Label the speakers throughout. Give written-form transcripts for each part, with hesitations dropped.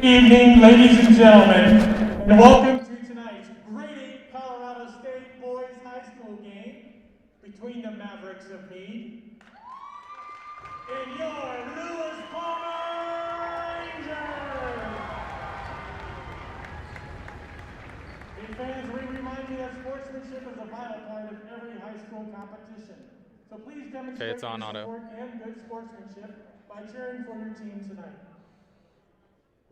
Speaker 1: Evening, ladies and gentlemen, and welcome to tonight's Grade 8 Colorado State Boys High School game between the Mavericks of Mead and your Lewis Palmer Rangers. Hey fans, we remind you that sportsmanship is a vital part of every high school competition. So please demonstrate your support and good sportsmanship by cheering for your team tonight.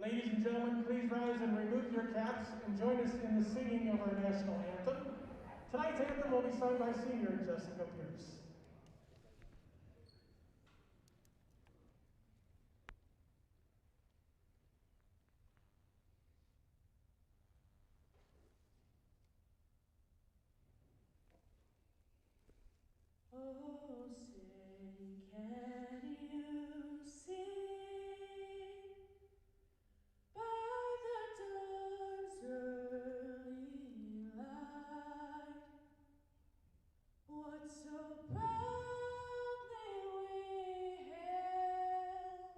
Speaker 1: Ladies and gentlemen, please rise and remove your caps and join us in the singing of our national anthem. Tonight's anthem will be sung by senior Jessica Pierce.
Speaker 2: Oh, say, can you see by the dawn's early light what so proudly we hailed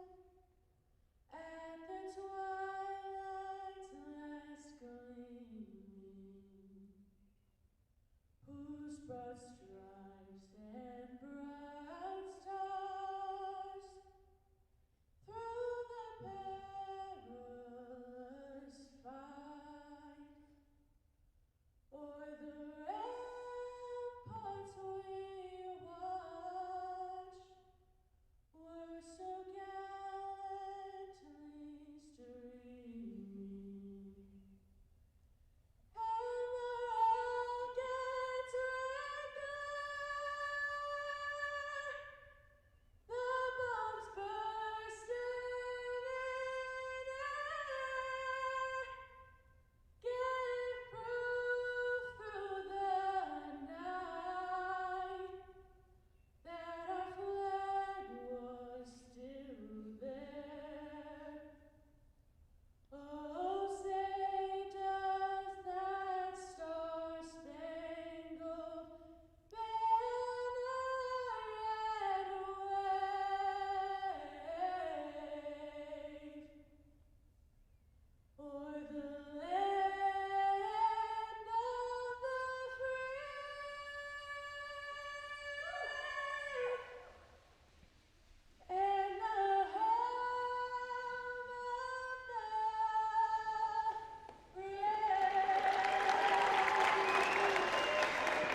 Speaker 2: at the twilight's last gleaming, whose broad stripes and bright stars through the perilous fight o'er the ramparts we watched were so gallantly streaming, and the rockets rang clear, the bombs bursting in air gave proof through the night that our flag was still there. Oh, say does that star-spangled banner yet wave o'er the land of the free and the home of the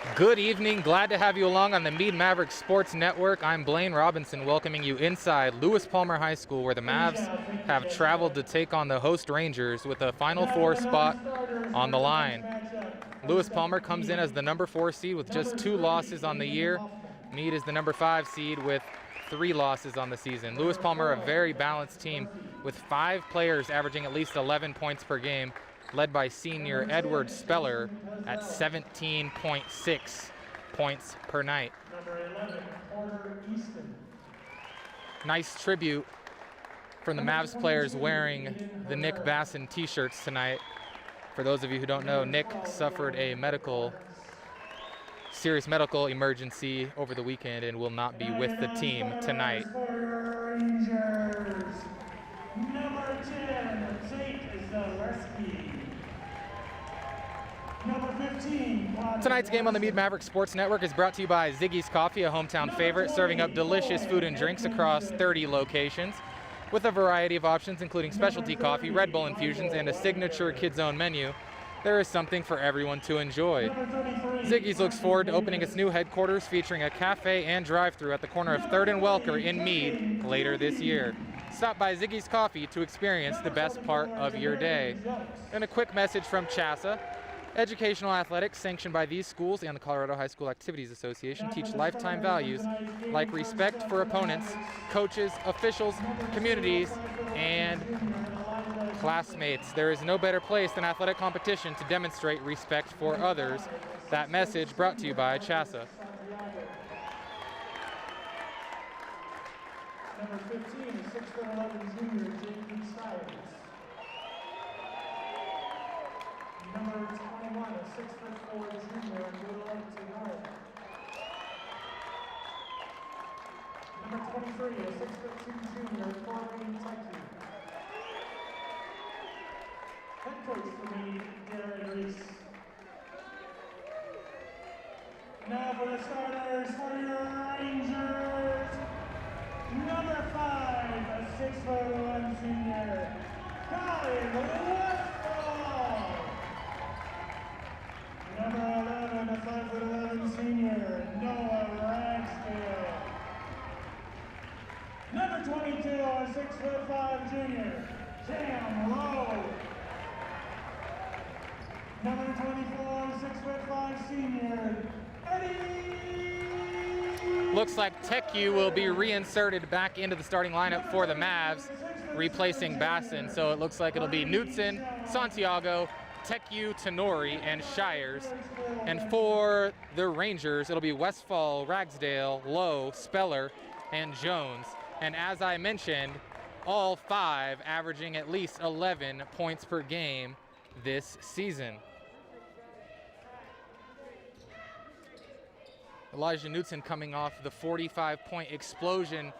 Speaker 2: brave.
Speaker 3: Good evening. Glad to have you along on the Mead Mavericks Sports Network. I'm Blaine Robinson, welcoming you inside Lewis Palmer High School, where the Mavs have traveled to take on the host Rangers with a Final Four spot on the line. Lewis Palmer comes in as the number 4 seed with just 2 losses on the year. Mead is the number 5 seed with 3 losses on the season. Lewis Palmer, a very balanced team with 5 players averaging at least 11 points per game, led by senior Edward Speller at 17.6 points per night.
Speaker 1: Number 11, Porter Easton.
Speaker 3: Nice tribute from the Mavs players wearing the Nick Basson t-shirts tonight. For those of you who don't know, Nick suffered a serious medical emergency over the weekend and will not be with the team tonight.
Speaker 1: Rangers. Number 10, Jake Zaleski. Number 15,
Speaker 3: Tonight's game on the Mead Mavericks Sports Network is brought to you by Ziggy's Coffee, a hometown favorite, serving up delicious food and drinks across 30 locations with a variety of options, including specialty coffee, Red Bull infusions, and a signature kids-own menu. There is something for everyone to enjoy. Ziggy's looks forward to opening its new headquarters featuring a cafe and drive-thru at the corner of 3rd and Welker in Mead later this year. Stop by Ziggy's Coffee to experience the best part of your day. And a quick message from CHASA. Educational athletics sanctioned by these schools and the Colorado High School Activities Association teach lifetime values like respect for opponents, coaches, officials, communities, and classmates. There is no better place than athletic competition to demonstrate respect for others. That message brought to you by CHASA.
Speaker 1: Number 15 is 6'11" junior J.P. Stiles. Number 21 is 6'4" junior Will Tagore. Number 23 is 6'2" junior Corbin Tyke. coach for Mead, Darren Reese. Now for the starters for your Rangers. Number 5, a 6'1" senior, Kyle Westfall. Number 11, a 5'11" senior, Noah Ragsdale. Number 22, a 6'5" junior, Cam Lowe. Number 24, 6'5" senior, Eddie.
Speaker 3: Looks like Teku will be reinserted back into the starting lineup for the Mavs, replacing Basson. So it looks like it'll be Knutson, Santiago, Teku, Tenori, and Shires. And for the Rangers, it'll be Westfall, Ragsdale, Lowe, Speller, and Jones. And as I mentioned, all 5 averaging at least 11 points per game this season. Elijah Knutson coming off the 45-point explosion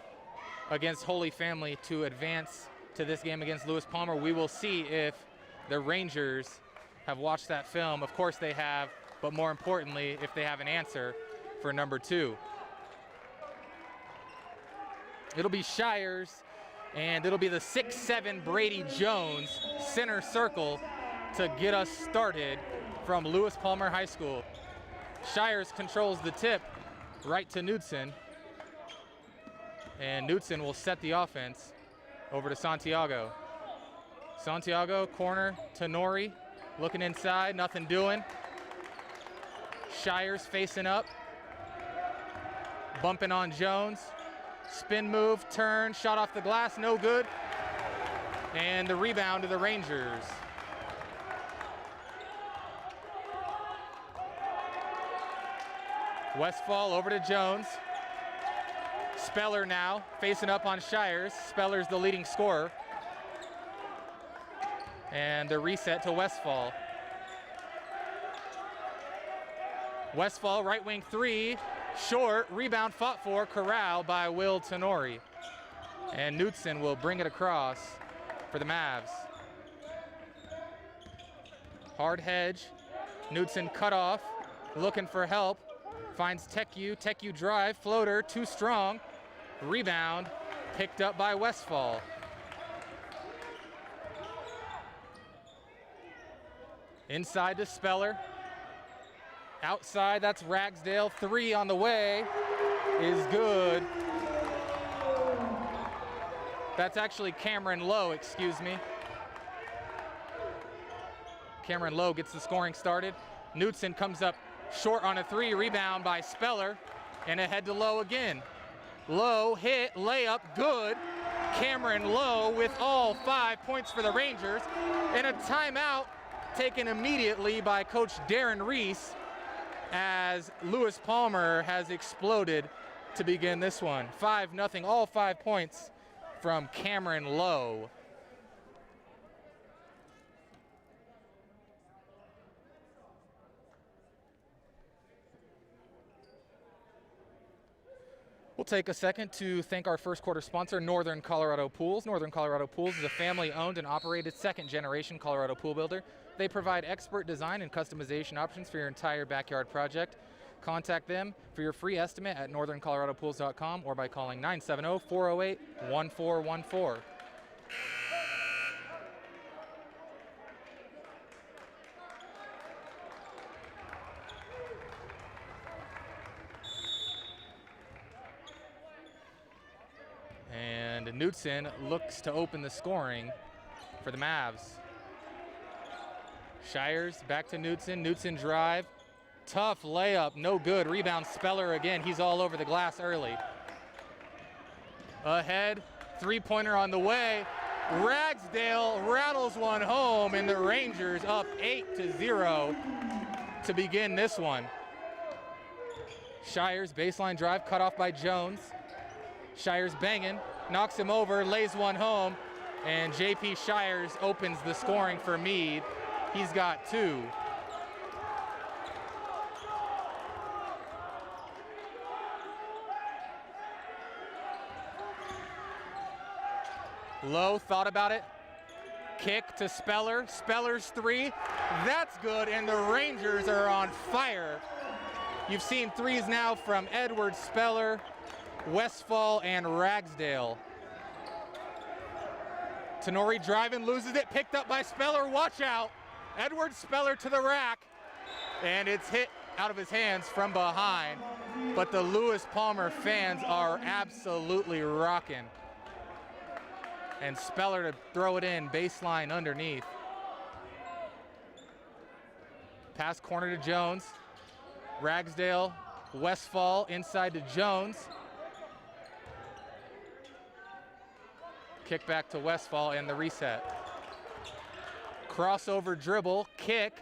Speaker 3: against Holy Family to advance to this game against Lewis Palmer. We will see if the Rangers have watched that film. Of course they have, but more importantly, if they have an answer for number 2. It'll be Shires, and it'll be the 6'7" Brady Jones center circle to get us started from Lewis Palmer High School. Shires controls the tip right to Knutson, and Knutson will set the offense over to Santiago. Santiago, corner to Nori, looking inside, nothing doing. Shires facing up, bumping on Jones. Spin move, turn, shot off the glass, no good. And the rebound to the Rangers. Westfall over to Jones. Speller now facing up on Shires. Speller's the leading scorer. And the reset to Westfall. Westfall, right wing 3, short, rebound fought for, corral by Will Tenori. And Knutson will bring it across for the Mavs. Hard hedge, Knutson cut off, looking for help. Finds Teku, Teku drive, floater, too strong. Rebound, picked up by Westfall. Inside to Speller. Outside, that's Ragsdale. 3 on the way is good. That's actually Cameron Lowe, excuse me. Cameron Lowe gets the scoring started. Knutson comes up short on a 3, rebound by Speller, and ahead to Lowe again. Lowe hit, layup, good. Cameron Lowe with all 5 points for the Rangers, and a timeout taken immediately by Coach Darren Reese as Lewis Palmer has exploded to begin this one. 5-0, all 5 points from Cameron Lowe. We'll take a second to thank our first quarter sponsor, Northern Colorado Pools. Northern Colorado Pools is a family-owned and operated second-generation Colorado pool builder. They provide expert design and customization options for your entire backyard project. Contact them for your free estimate at northerncoloradopools.com or by calling 970-408-1414. And Knutson looks to open the scoring for the Mavs. Shires back to Knutson. Knutson drive. Tough layup, no good. Rebound Speller again. He's all over the glass early. Ahead, 3-pointer on the way. Ragsdale rattles one home, and the Rangers up 8-0 to begin this one. Shires baseline drive cut off by Jones. Shires banging, knocks him over, lays one home, and JP Shires opens the scoring for Mead. He's got 2. Lowe thought about it, Kick to Speller. Speller's three. That's good, and the Rangers are on fire. You've seen threes now from Edward, Speller, Westfall, and Ragsdale. Tenori driving, loses it, picked up by Speller. Watch out. Edward Speller to the rack, and it's hit out of his hands from behind. But the Lewis Palmer fans are absolutely rocking. And Speller to throw it in, baseline underneath. Pass corner to Jones. Ragsdale, Westfall inside to Jones. Kick back to Westfall and the reset. Crossover dribble, kick.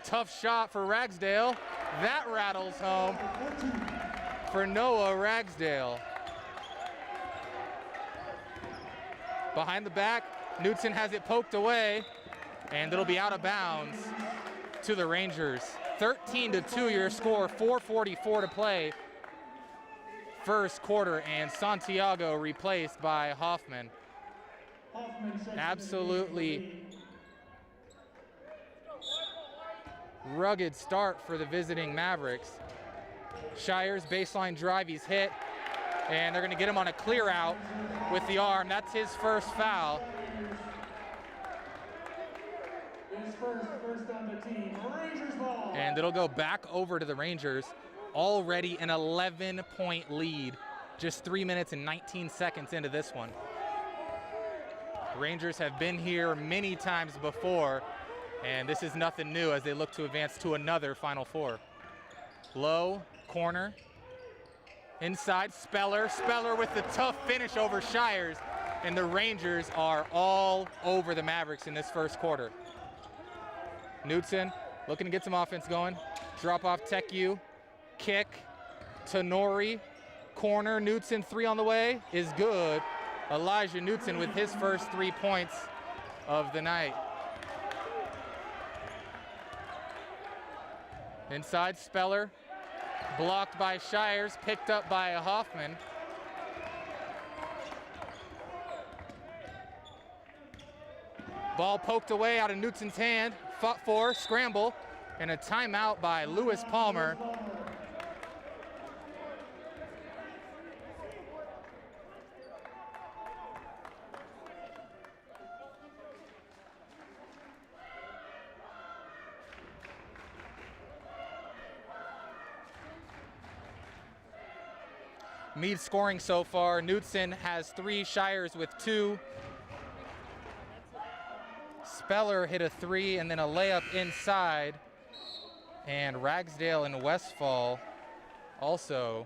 Speaker 3: Tough shot for Ragsdale. That rattles home for Noah Ragsdale. Behind the back, Knudsen has it poked away, and it'll be out of bounds to the Rangers. 13-2 your score, 4:44 to play. First quarter, and Santiago replaced by Hoffman. Absolutely rugged start for the visiting Mavericks. Shires baseline drive, he's hit, and they're gonna get him on a clear out with the arm. That's his first foul.
Speaker 1: His first on the team. Rangers ball.
Speaker 3: And it'll go back over to the Rangers. Already an 11-point lead, just 3 minutes and 19 seconds into this one. Rangers have been here many times before, and this is nothing new as they look to advance to another Final Four. Low, corner, inside, Speller. Speller with the tough finish over Shires, and the Rangers are all over the Mavericks in this first quarter. Knudsen looking to get some offense going. Drop off Tech U. Kick, Tenori, corner, Knudsen, three on the way, is good. Elijah Knudsen with his first 3 points of the night. Inside, Speller, blocked by Shires, picked up by Hoffman. Ball poked away out of Knudsen's hand, fought for, scramble, and a timeout by Lewis Palmer. Mead scoring so far. Knudsen has 3, Shires with 2. Speller hit a 3 and then a layup inside. And Ragsdale and Westfall also.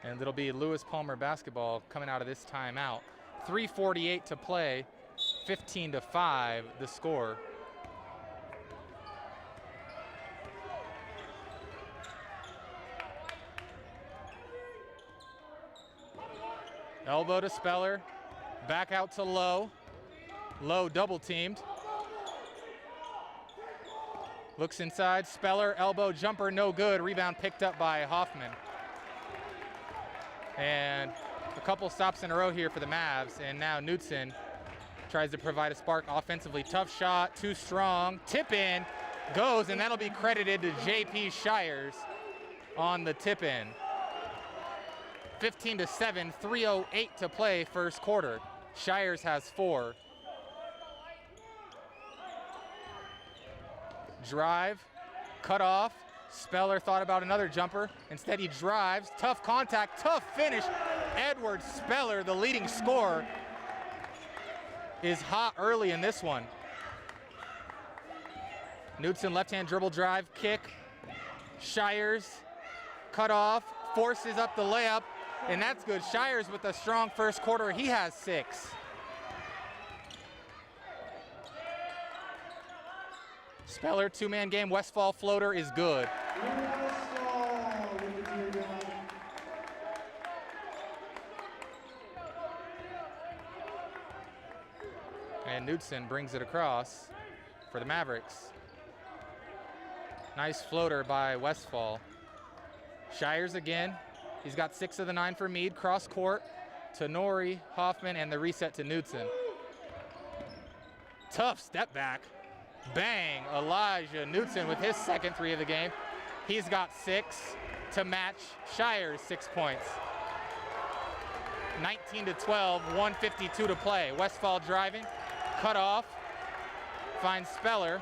Speaker 3: And it'll be Lewis Palmer basketball coming out of this timeout. 3:48 to play, 15-5 the score. Elbow to Speller, back out to Lowe. Lowe double teamed. Looks inside, Speller, elbow jumper, no good. Rebound picked up by Hoffman. And a couple stops in a row here for the Mavs, and now Knudsen tries to provide a spark offensively. Tough shot, too strong, tip in, goes, and that'll be credited to JP Shires on the tip in. 15-7, 3:08 to play first quarter. Shires has 4. Drive, cut off. Speller thought about another jumper. Instead he drives, tough contact, tough finish. Edward Speller, the leading scorer, is hot early in this one. Knudsen left-hand dribble drive, kick. Shires, cut off, forces up the layup, and that's good. Shires with a strong first quarter, he has 6. Speller, 2-man game, Westfall floater is good. And Knudsen brings it across for the Mavericks. Nice floater by Westfall. Shires again. He's got 6 of the 9 for Mead. Cross court to Nori, Hoffman, and the reset to Knudsen. Tough step back. Bang, Elijah Knudsen with his second 3 of the game. He's got 6 to match Shires' 6 points. 19-12, 1:52 to play. Westfall driving, cut off, finds Speller.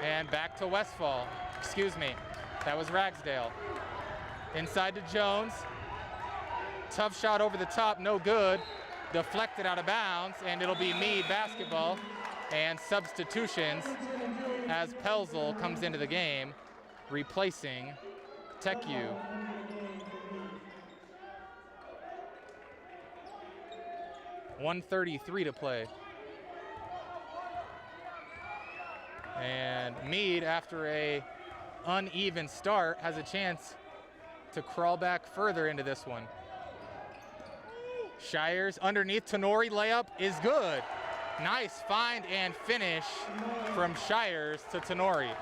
Speaker 3: And back to Westfall. Excuse me, that was Ragsdale. Inside to Jones. Tough shot over the top, no good. Deflected out of bounds, and it'll be Mead basketball. And substitutions as Pelzel comes into the game, replacing TechU. .133 to play. And Mead, after a uneven start, has a chance to crawl back further into this one. Shires underneath Tenori, layup is good. Nice find and finish from Shires to Tenori.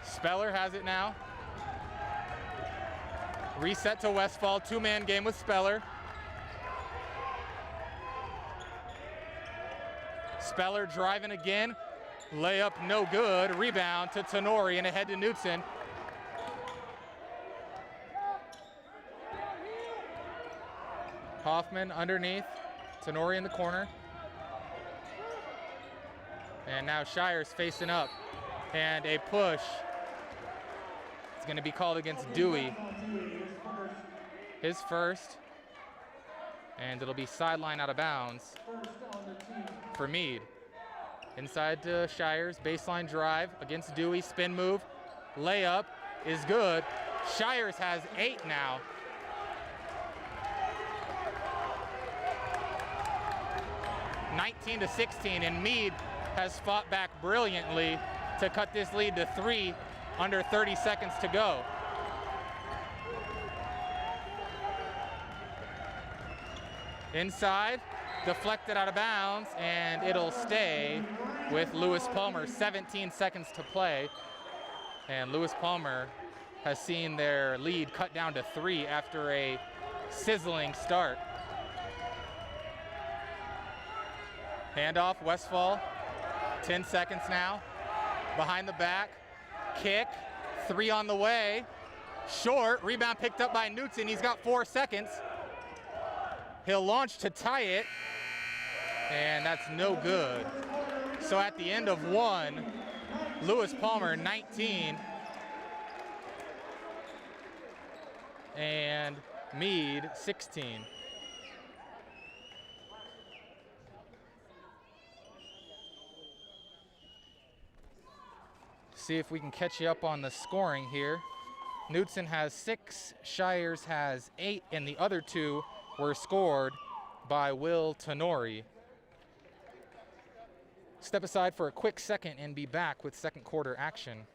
Speaker 3: Speller has it now. Reset to Westfall, 2-man game with Speller. Speller driving again, layup no good, rebound to Tenori and ahead to Knudsen. Hoffman underneath, Tenori in the corner. And now Shires facing up, and a push. It's going to be called against Dewey. His first, and it'll be sideline out of bounds for Mead. Inside to Shires, baseline drive against Dewey, spin move, layup is good. Shires has 8 now. (19-16), and Mead has fought back brilliantly to cut this lead to 3 under 30 seconds to go. Inside, deflected out of bounds, and it'll stay with Lewis Palmer. 17 seconds to play, and Lewis Palmer has seen their lead cut down to 3 after a sizzling start. Handoff, Westfall, 10 seconds now. Behind the back, kick, 3 on the way. Short, rebound picked up by Knudsen. He's got 4 seconds. He'll launch to tie it, and that's no good. So at the end of 1, Lewis Palmer 19, and Mead 16. See if we can catch you up on the scoring here. Knudsen has 6, Shires has 8, and the other 2 were scored by Will Tenori. Step aside for a quick second and be back with second quarter action.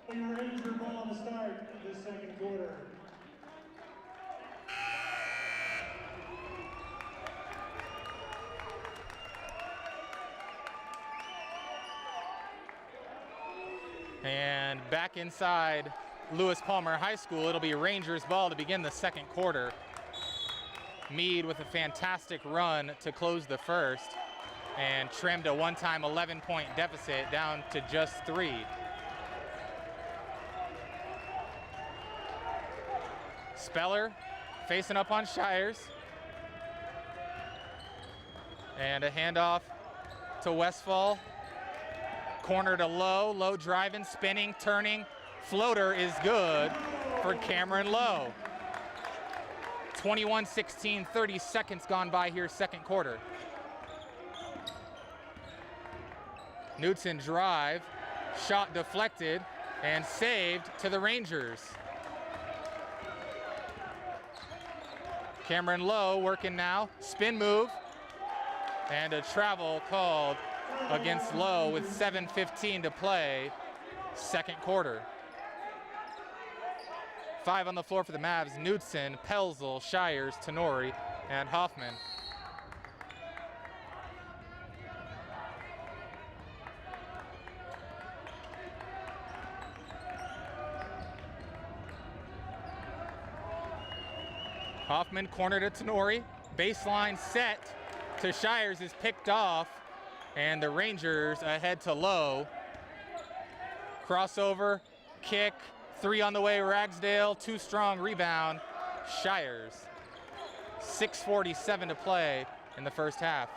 Speaker 1: Ranger ball to start the second quarter.
Speaker 3: And back inside Lewis Palmer High School, it'll be Rangers ball to begin the second quarter. Mead with a fantastic run to close the first and trimmed a one-time 11-point deficit down to just 3. Speller facing up on Shires. And a handoff to Westfall. Corner to Lowe. Lowe driving, spinning, turning. Floater is good for Cameron Lowe. 21-16, 30 seconds gone by here, second quarter. Knudsen drive, shot deflected, and saved to the Rangers. Cameron Lowe working now, spin move, and a travel called against Lowe with 7:15 to play, second quarter. 5 on the floor for the Mavs: Knudsen, Pelzel, Shires, Tenori, and Hoffman. Hoffman corner to Tenori, baseline set to Shires is picked off, and the Rangers ahead to Lowe. Crossover, kick, 3 on the way, Ragsdale, too strong, rebound, Shires. 6:47 to play in the first half.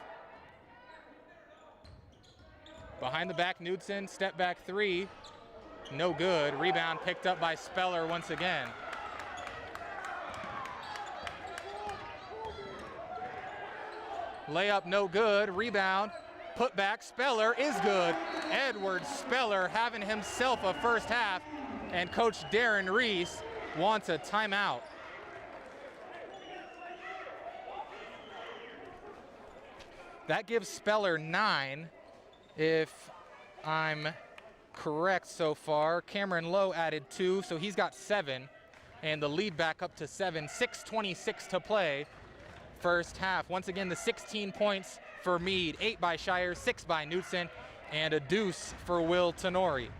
Speaker 3: Behind the back, Knudsen, step back 3, no good, rebound picked up by Speller once again. Layup no good, rebound, put back, Speller is good. Edward Speller having himself a first half, and Coach Darren Reese wants a timeout. That gives Speller 9, if I'm correct so far. Cameron Lowe added 2, so he's got 7, and the lead back up to 7. 6:26 to play. First half. Once again, the 16 points for Mead, 8 by Shires, 6 by Knudsen, and a deuce for Will Tenori.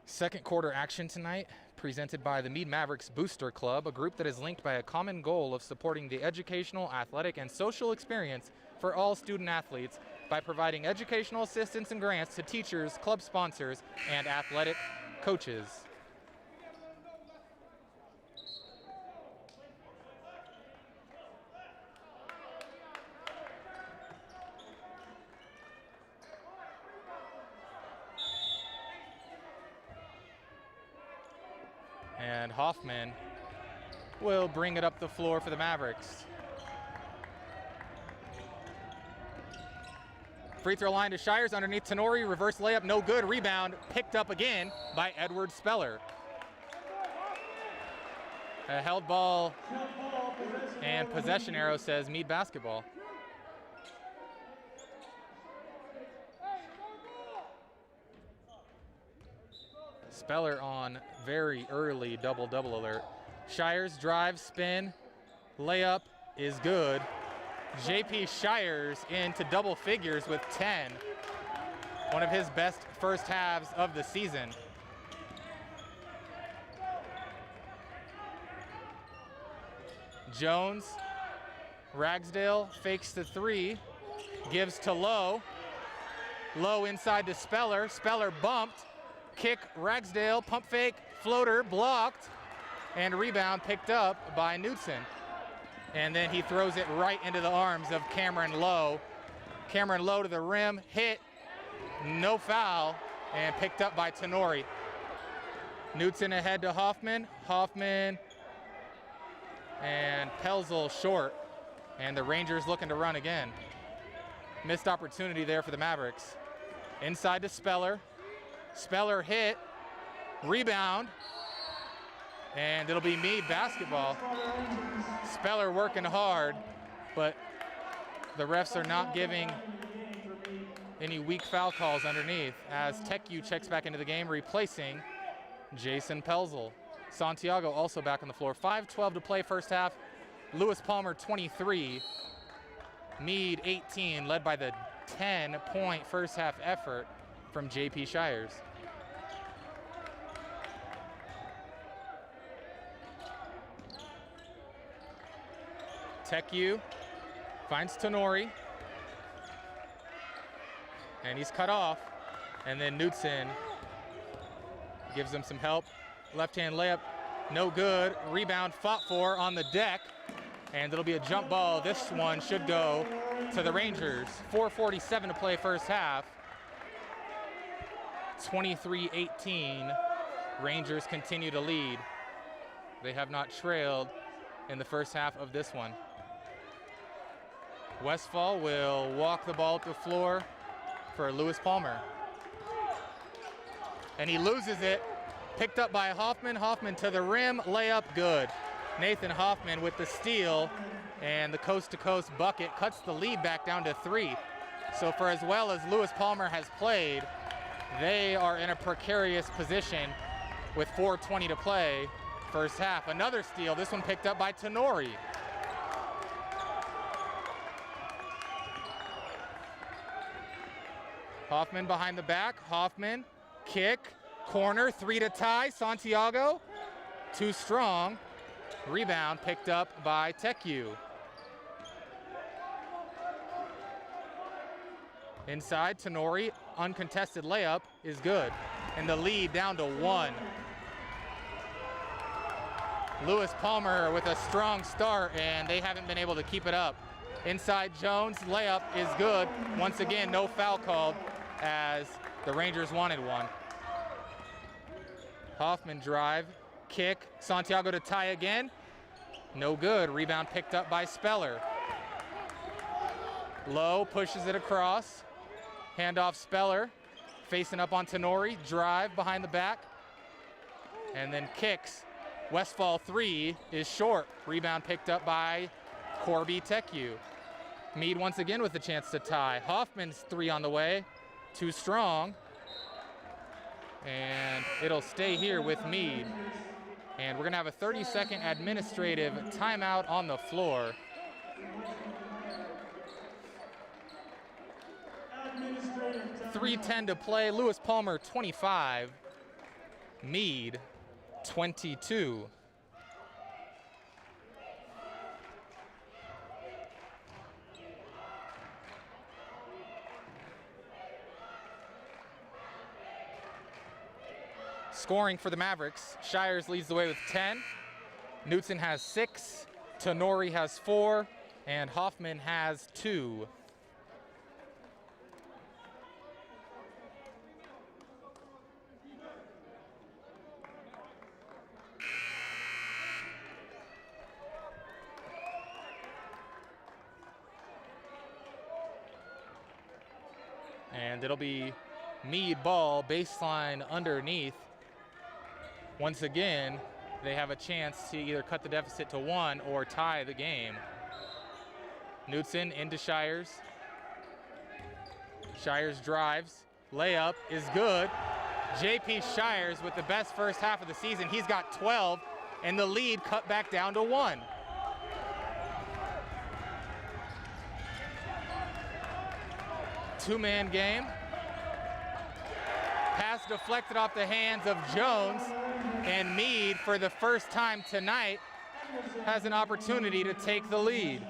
Speaker 3: Second quarter action tonight, presented by the Mead Mavericks Booster Club, a group that is linked by a common goal of supporting the educational, athletic, and social experience for all student athletes by providing educational assistance and grants to teachers, club sponsors, and athletic coaches. And Hoffman will bring it up the floor for the Mavericks. Free throw line to Shires, underneath Tenori, reverse layup, no good, rebound, picked up again by Edward Speller. A held ball and possession arrow says Mead basketball. Speller on very early double-double alert. Shires drive, spin, layup is good. JP Shires into double figures with 10. One of his best first halves of the season. Jones, Ragsdale fakes the 3, gives to Lowe. Lowe inside to Speller. Speller bumped. Kick, Ragsdale, pump fake, floater, blocked, and rebound picked up by Knudsen. And then he throws it right into the arms of Cameron Lowe. Cameron Lowe to the rim, hit, no foul, and picked up by Tenori. Knudsen ahead to Hoffman. Hoffman and Pelzel short, and the Rangers looking to run again. Missed opportunity there for the Mavericks. Inside to Speller. Speller hit, rebound, and it'll be Mead basketball. Speller working hard, but the refs are not giving any weak foul calls underneath as Teku checks back into the game, replacing Jason Pelzel. Santiago also back on the floor. 5:12 to play first half. Lewis Palmer 23, Mead 18, led by the 10-point first half effort from JP Shires. Teku finds Tenori, and he's cut off, and then Knudsen gives him some help. Left-hand layup, no good. Rebound fought for on the deck, and it'll be a jump ball. This one should go to the Rangers. 4:47 to play first half. 23-18 Rangers continue to lead. They have not trailed in the first half of this one. Westfall will walk the ball up the floor for Lewis Palmer. And he loses it. Picked up by Hoffman. Hoffman to the rim. Layup good. Nathan Hoffman with the steal. And the coast-to-coast bucket cuts the lead back down to 3. So for as well as Lewis Palmer has played, they are in a precarious position with 4:20 to play first half. Another steal. This one picked up by Tenori. Hoffman behind the back. Hoffman, kick, corner, 3 to tie. Santiago, too strong. Rebound picked up by Teku. Inside, Tenori, uncontested layup is good. And the lead down to 1. Lewis Palmer with a strong start, and they haven't been able to keep it up. Inside Jones, layup is good. Once again, no foul called as the Rangers wanted one. Hoffman drive, kick, Santiago to tie again. No good, rebound picked up by Speller. Lowe pushes it across. Handoff Speller, facing up on Tenori, drive behind the back, and then kicks. Westfall 3 is short. Rebound picked up by Corby Teku. Mead once again with a chance to tie. Hoffman's 3 on the way, too strong. And it'll stay here with Mead. And we're gonna have a 30-second administrative timeout on the floor. 3:10 to play. Lewis Palmer 25, Mead 22. Scoring for the Mavericks, Shires leads the way with 10. Knutson has 6, Tenori has 4, and Hoffman has 2. And it'll be Mead ball, baseline underneath. Once again, they have a chance to either cut the deficit to 1 or tie the game. Knutson into Shires. Shires drives, layup is good. JP Shires with the best first half of the season. He's got 12, and the lead cut back down to 1. Two-man game. Pass deflected off the hands of Jones, and Mead, for the first time tonight, has an opportunity to take the lead.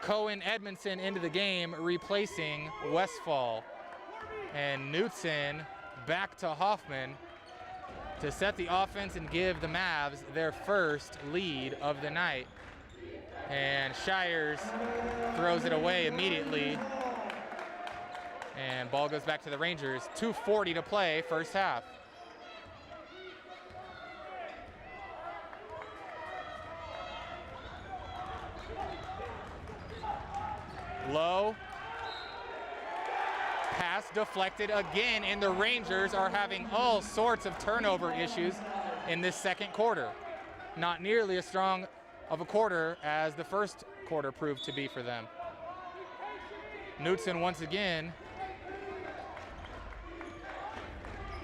Speaker 3: Cohen Edmondson into the game, replacing Westfall. And Knutson back to Hoffman to set the offense and give the Mavs their first lead of the night. And Shires throws it away immediately. And ball goes back to the Rangers. 2:40 to play, first half. Low. Pass deflected again, and the Rangers are having all sorts of turnover issues in this second quarter. Not nearly as strong of a quarter as the first quarter proved to be for them. Knutson once again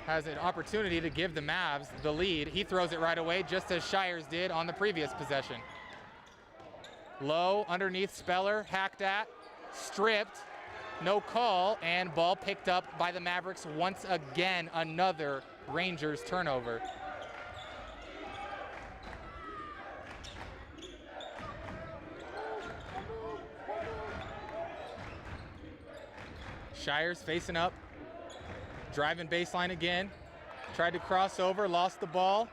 Speaker 3: has an opportunity to give the Mavs the lead. He throws it right away, just as Shires did on the previous possession. Low underneath Speller, hacked at, stripped, no call, and ball picked up by the Mavericks once again. Another Rangers turnover. Shires facing up, driving baseline again, tried to cross over, lost the ball,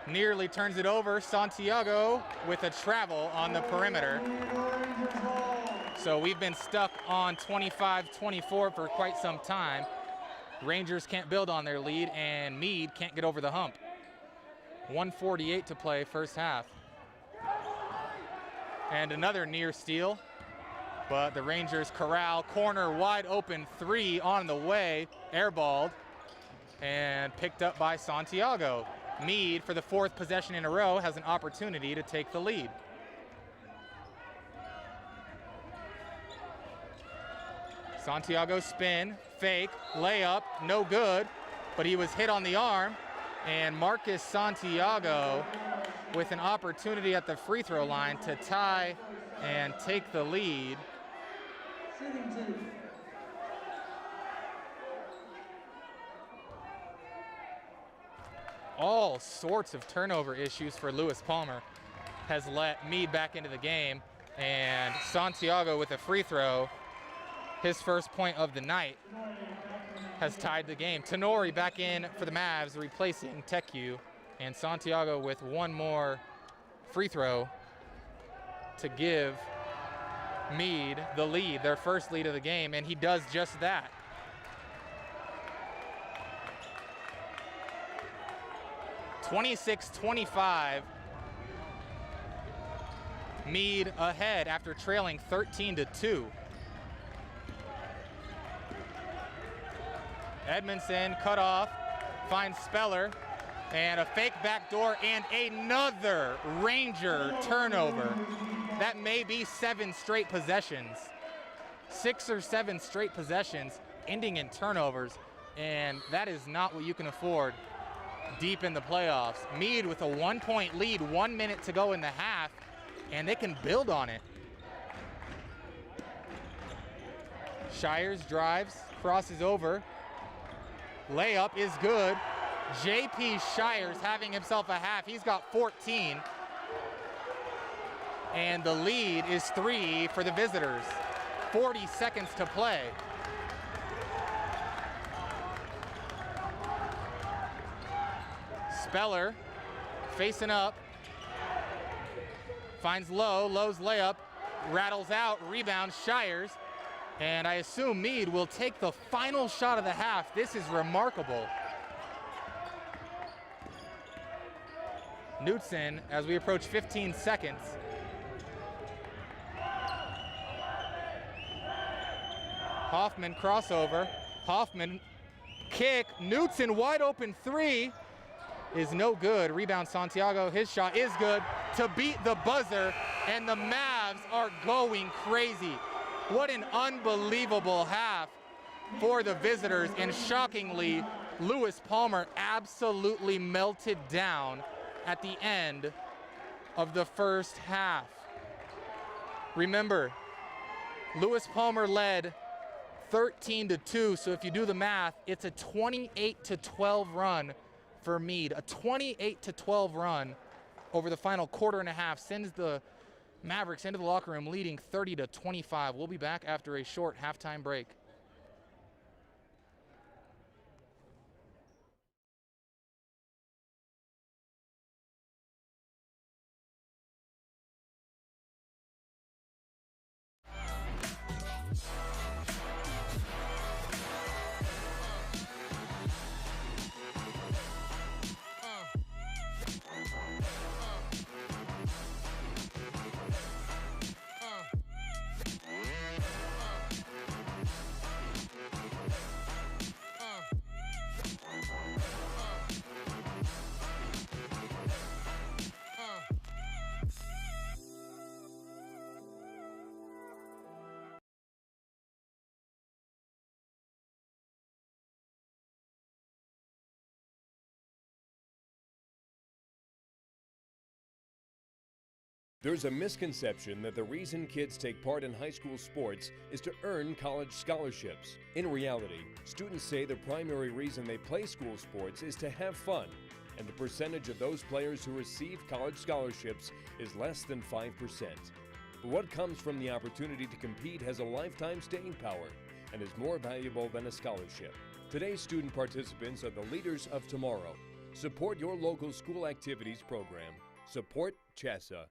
Speaker 3: nearly turns it over. Santiago with a travel on the perimeter. So we've been stuck on 25-24 for quite some time. Rangers can't build on their lead, and Mead can't get over the hump. 1:48 to play, first half. And another near steal, but the Rangers corral. Corner wide open, 3 on the way, airballed, and picked up by Santiago. Mead, for the 4th possession in a row, has an opportunity to take the lead. Santiago spin, fake, layup, no good, but he was hit on the arm, and Marcus Santiago with an opportunity at the free throw line to tie and take the lead. All sorts of turnover issues for Lewis Palmer has let Mead back into the game, and Santiago with a free throw, his first point of the night, has tied the game. Tenori back in for the Mavs, replacing Teku, and Santiago with one more free throw to give Mead the lead, their first lead of the game, and he does just that. (26-25). Mead ahead after trailing 13-2. Edmondson cut off, finds Speller, and a fake backdoor, and another Ranger turnover. That may be 7 straight possessions. 6 or 7 straight possessions ending in turnovers, and that is not what you can afford deep in the playoffs. Mead with a 1-point lead, 1 minute to go in the half, and they can build on it. Shires drives, crosses over. Layup is good. JP Shires having himself a half. He's got 14. And the lead is 3 for the visitors. 40 seconds to play. Speller facing up. Finds Lowe. Lowe's layup. Rattles out. Rebound. Shires. And I assume Mead will take the final shot of the half. This is remarkable. Knutson, as we approach 15 seconds. Hoffman crossover. Hoffman kick. Knutson wide open 3 is no good. Rebound Santiago. His shot is good to beat the buzzer. And the Mavs are going crazy. What an unbelievable half for the visitors. And shockingly, Lewis Palmer absolutely melted down at the end of the first half. Remember, Lewis Palmer led 13-2, so if you do the math, it's a 28-12 run for Mead. A 28-12 run over the final quarter and a half sends the Mavericks into the locker room leading 30-25. We'll be back after a short halftime break.
Speaker 4: There's a misconception that the reason kids take part in high school sports is to earn college scholarships. In reality, students say the primary reason they play school sports is to have fun, and the percentage of those players who receive college scholarships is less than 5%. But what comes from the opportunity to compete has a lifetime staying power and is more valuable than a scholarship. Today's student participants are the leaders of tomorrow. Support your local school activities program. Support CHSA.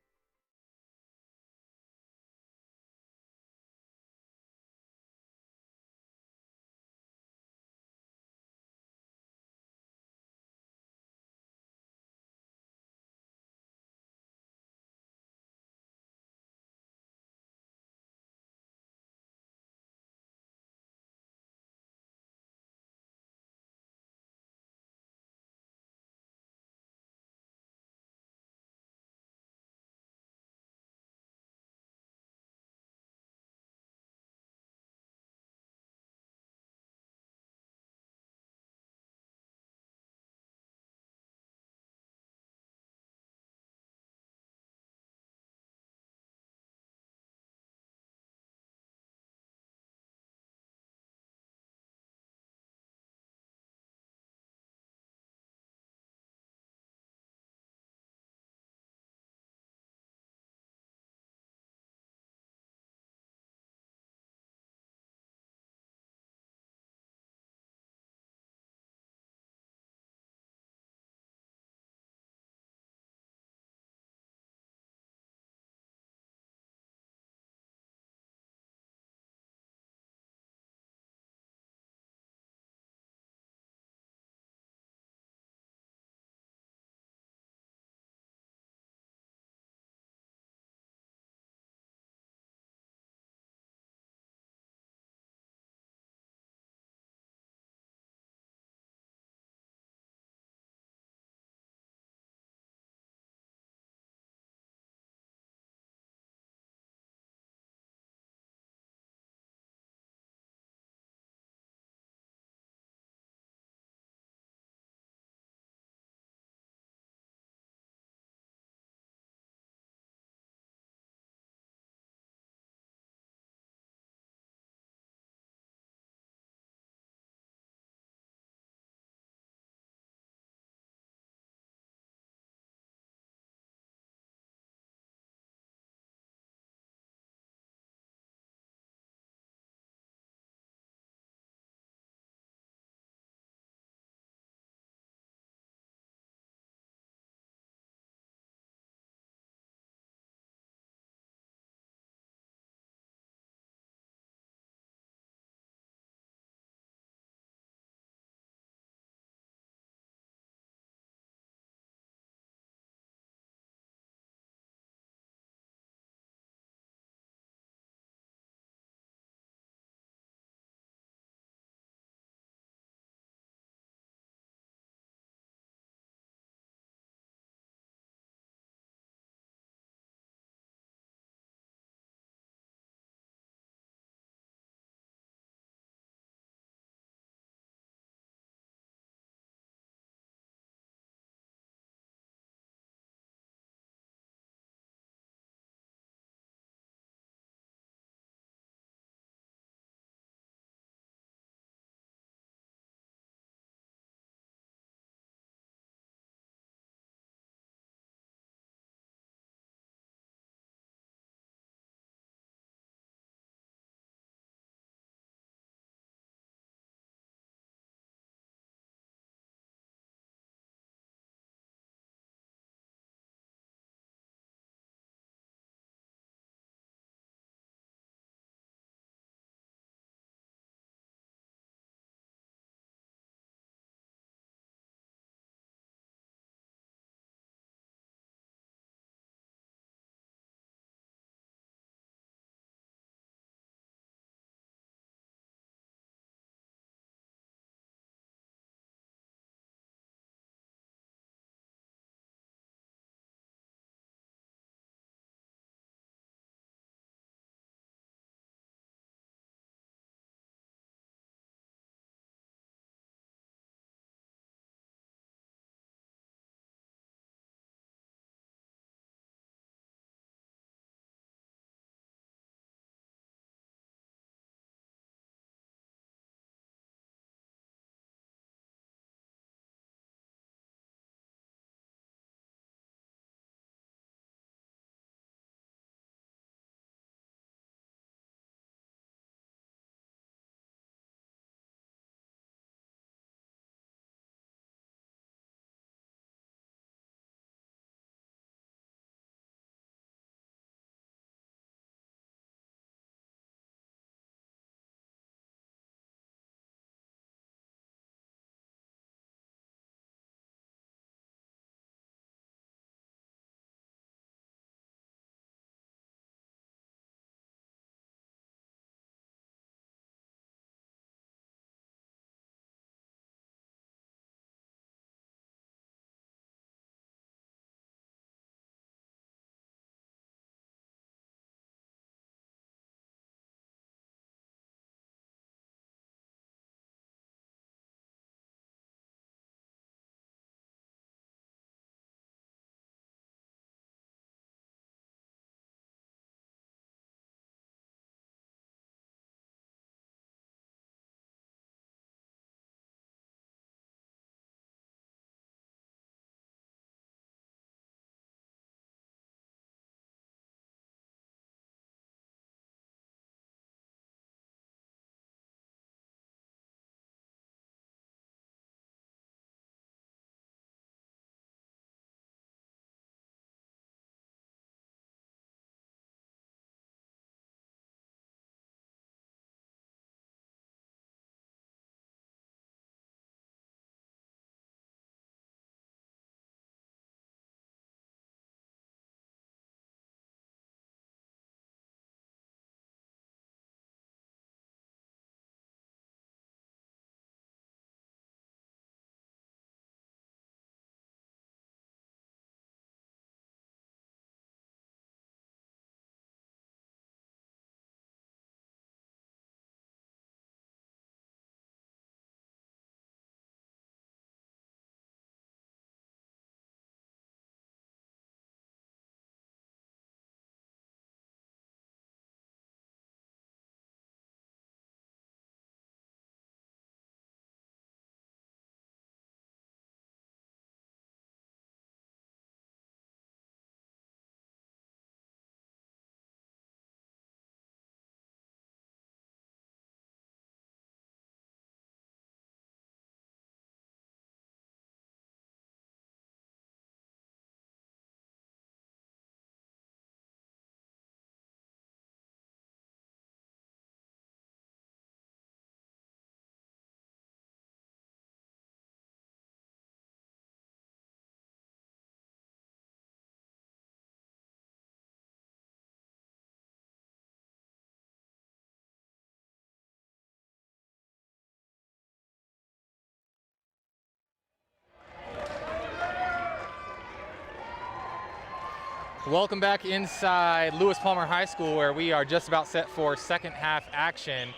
Speaker 3: Welcome back inside Lewis Palmer High School, where we are just about set for second half action.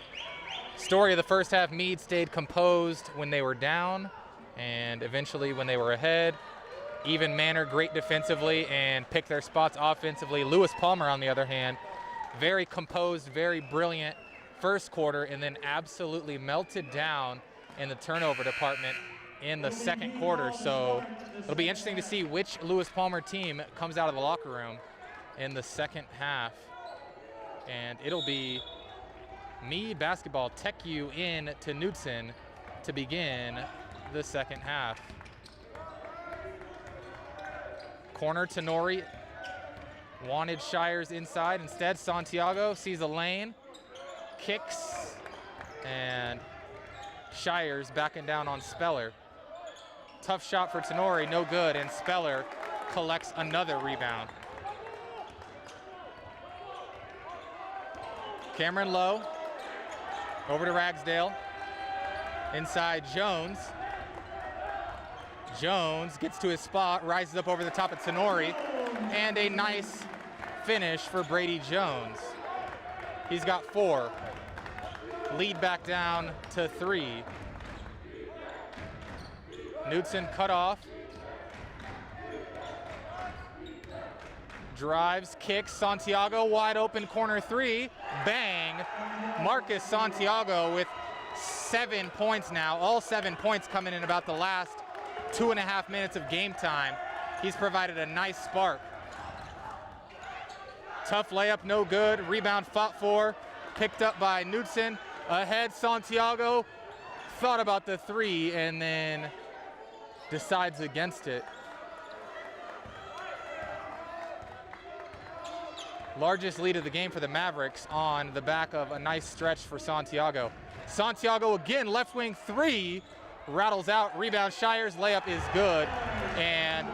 Speaker 3: Story of the first half, Mead stayed composed when they were down and eventually when they were ahead. Even manner, great defensively, and picked their spots offensively. Lewis Palmer, on the other hand, very composed, very brilliant first quarter, and then absolutely melted down in the turnover department in the second quarter. So it'll be interesting to see which Lewis Palmer team comes out of the locker room in the second half. And it'll be Mead basketball tech you in to Knudsen to begin the second half. Corner to Nori, wanted Shires inside. Instead, Santiago sees a lane, kicks, and Shires backing down on Speller. Tough shot for Tenori, no good, and Speller collects another rebound. Cameron Lowe, over to Ragsdale. Inside Jones. Jones gets to his spot, rises up over the top of Tenori, and a nice finish for Brady Jones. He's got 4. Lead back down to 3. Knudsen cut off. Drives, kicks, Santiago wide open, corner 3, bang. Marcus Santiago with 7 points now, all 7 points coming in about the last 2.5 minutes of game time. He's provided a nice spark. Tough layup, no good. Rebound fought for, picked up by Knudsen. Ahead, Santiago thought about the 3 and then decides against it. Largest lead of the game for the Mavericks on the back of a nice stretch for Santiago. Santiago again, left wing 3, rattles out, rebound Shires, layup is good, and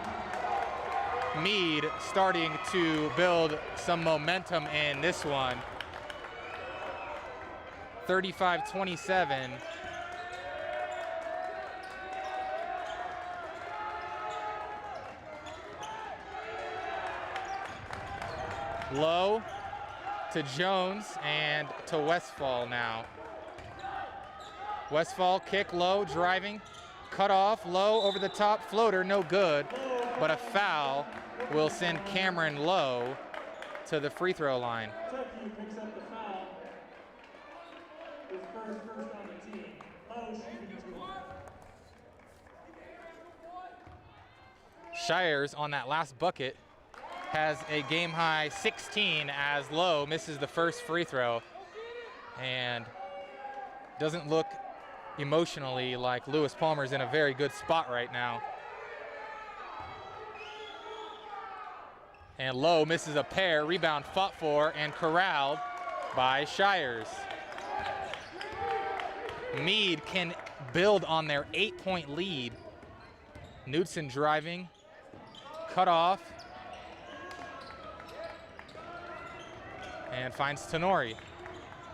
Speaker 3: Mead starting to build some momentum in this one. 35-27. Low to Jones and to Westfall now. Westfall kick low, driving, cut off, Low over the top, floater, no good, but a foul will send Cameron Lowe to the free throw line.
Speaker 1: Picks up the foul. His first on the team. Lowe shooting 2.
Speaker 3: Shires on that last bucket has a game-high 16 as Lowe misses the first free throw and doesn't look emotionally like Lewis Palmer's in a very good spot right now. And Lowe misses a pair, rebound fought for and corralled by Shires. Mead can build on their 8-point lead. Knudsen driving, cut off, and finds Tenori.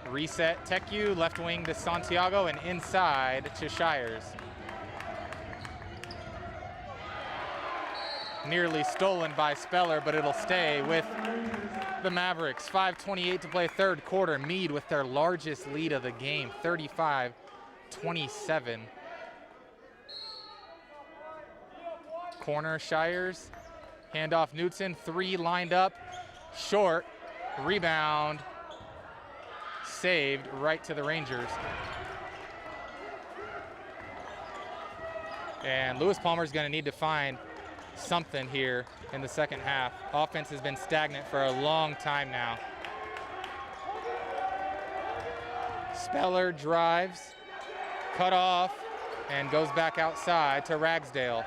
Speaker 3: Reset, Teku, left wing to Santiago, and inside to Shires. Nearly stolen by Speller, but it'll stay with the Mavericks. 5:28 to play third quarter. Mead with their largest lead of the game, 35-27. Corner Shires, handoff Knudsen, 3 lined up, short, rebound, saved right to the Rangers. And Lewis Palmer's gonna need to find something here in the second half. Offense has been stagnant for a long time now. Speller drives, cut off, and goes back outside to Ragsdale.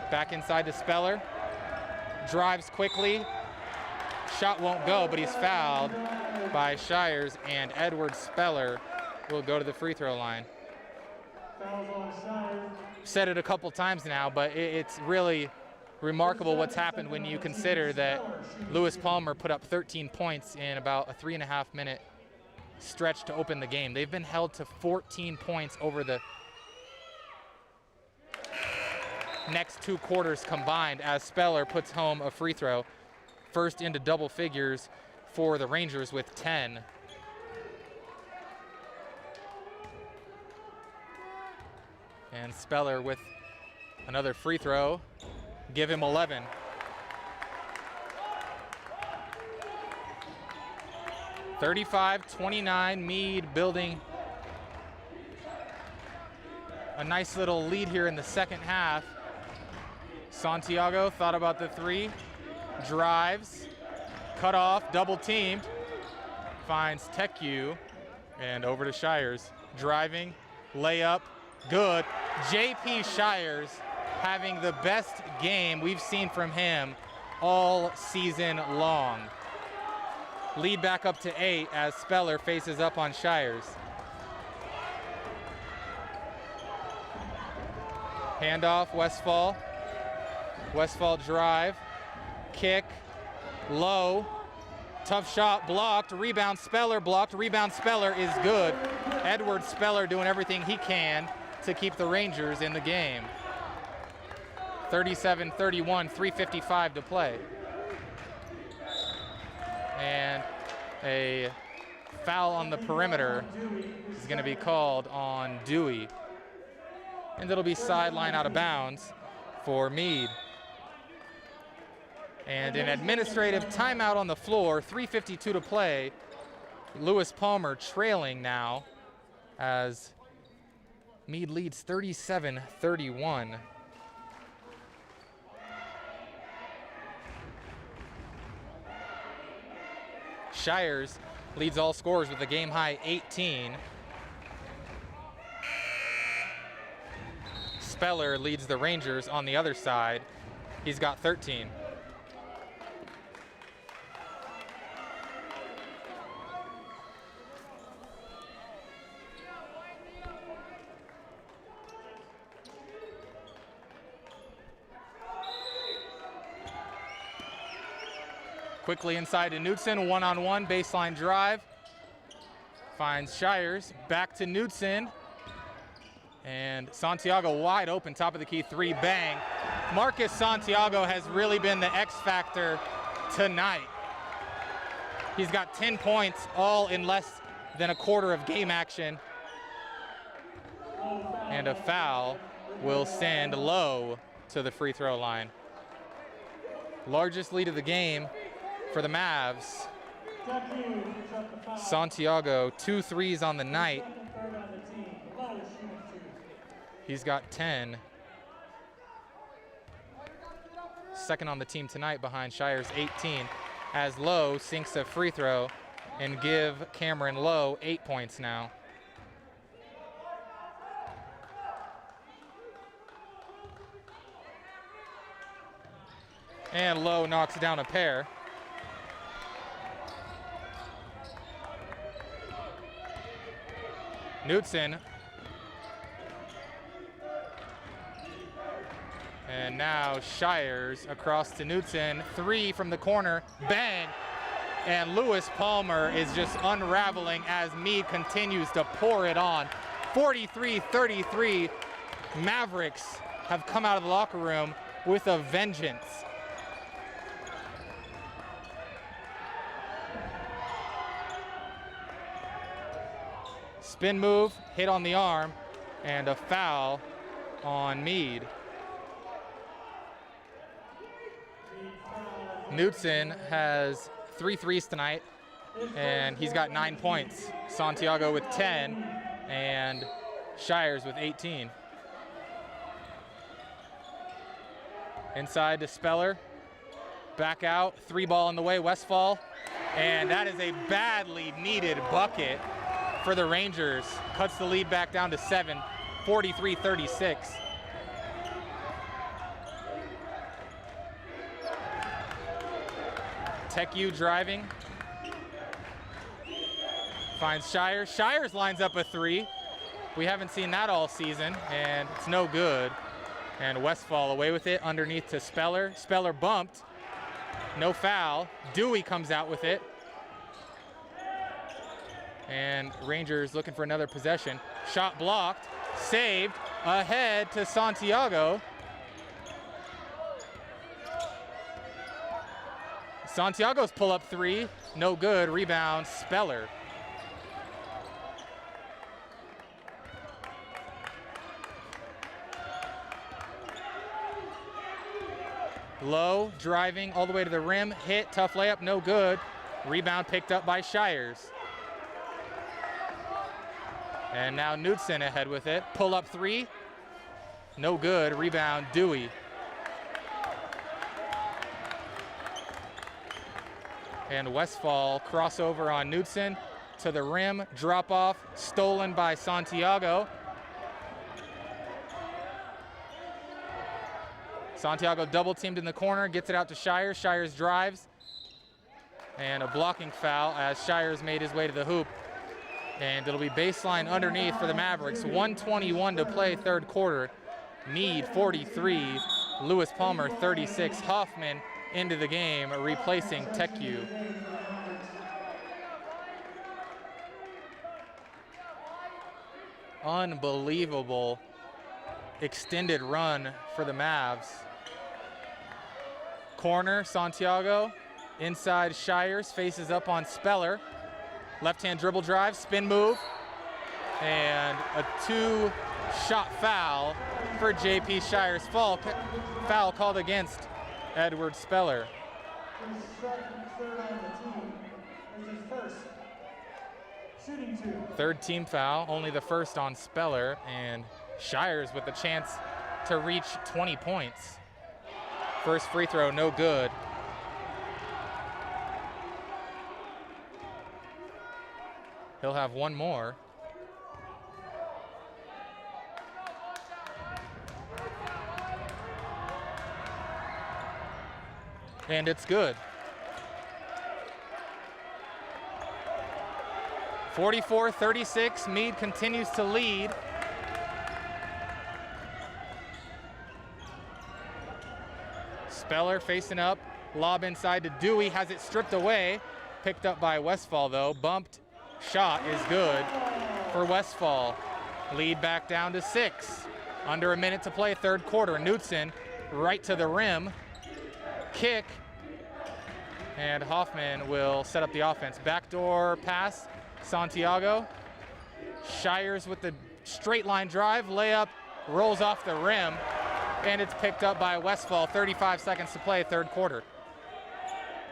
Speaker 3: Back inside to Speller, drives quickly, shot won't go, but he's fouled by Shires, and Edward Speller will go to the free throw line. Said it a couple times now, but it's really remarkable what's happened when you consider that Lewis Palmer put up 13 points in about a 3.5 minute stretch to open the game. They've been held to 14 points over the next 2 quarters combined as Speller puts home a free throw. First into double figures for the Rangers with 10. And Speller with another free throw. Give him 11. (35-29), Mead building a nice little lead here in the second half. Santiago thought about the 3, drives, cut off, double teamed, finds Teku, and over to Shires. Driving, layup, good. JP Shires having the best game we've seen from him all season long. Lead back up to 8 as Speller faces up on Shires. Handoff, Westfall. Westfall drive, kick, low, tough shot, blocked, rebound Speller, blocked, rebound Speller is good. Edward Speller doing everything he can to keep the Rangers in the game. 37-31, 3:55 to play. And a foul on the perimeter is going to be called on Dewey. And it'll be sideline out of bounds for Mead. And an administrative timeout on the floor, 3:52 to play. Lewis Palmer trailing now as Mead leads 37-31. Shires leads all scorers with a game-high 18. Speller leads the Rangers on the other side. He's got 13. Quickly inside to Knudsen, one-on-one, baseline drive. Finds Shires, back to Knudsen. And Santiago wide open, top of the key 3, bang. Marcus Santiago has really been the X factor tonight. He's got 10 points, all in less than a quarter of game action. And a foul will send Lowe to the free throw line. Largest lead of the game for the Mavs. Santiago, 2 threes on the night. He's got 10. Second on the team tonight behind Shires, 18. As Lowe sinks a free throw and give Cameron Lowe 8 points now. And Lowe knocks down a pair. Knudsen. And now Shires across to Knudsen. 3 from the corner, bang. And Lewis Palmer is just unraveling as Mead continues to pour it on. 43-33, Mavericks have come out of the locker room with a vengeance. Spin move, hit on the arm, and a foul on Mead. Knudsen has 3 threes tonight, and he's got 9 points. Santiago with 10, and Shires with 18. Inside to Speller, back out, 3 ball in the way, Westfall, and that is a badly needed bucket for the Rangers. Cuts the lead back down to 7, 43-36. Teku driving. Finds Shires. Shires lines up a 3. We haven't seen that all season, and it's no good. And Westfall away with it, underneath to Speller. Speller bumped. No foul. Dewey comes out with it. And Rangers looking for another possession. Shot blocked, saved, ahead to Santiago. Santiago's pull-up three, no good. Rebound, Speller. Low, driving all the way to the rim, hit, tough layup, no good. Rebound picked up by Shires. And now Knudsen ahead with it. Pull up three, no good. Rebound, Dewey. And Westfall crossover on Knudsen to the rim, drop off, stolen by Santiago. Santiago double teamed in the corner, gets it out to Shires. Shires drives, and a blocking foul as Shires made his way to the hoop. And it'll be baseline underneath for the Mavericks. 1:21 to play, third quarter. Mead 43, Lewis Palmer 36. Hoffman into the game, replacing Teku. Unbelievable extended run for the Mavs. Corner, Santiago, inside Shires, faces up on Speller. Left-hand dribble drive, spin move, and a two-shot foul for JP Shires. Foul called against Edward Speller. Third team foul, only the first on Speller, and Shires with a chance to reach 20 points. First free throw, no good. He'll have one more. And it's good. 44-36, Mead continues to lead. Speller facing up, lob inside to Dewey, has it stripped away. Picked up by Westfall though, bumped, shot is good for Westfall. Lead back down to 6. Under a minute to play, third quarter. Knudsen right to the rim. Kick, and Hoffman will set up the offense. Backdoor pass, Santiago. Shires with the straight line drive, layup, rolls off the rim, and it's picked up by Westfall. 35 seconds to play, third quarter.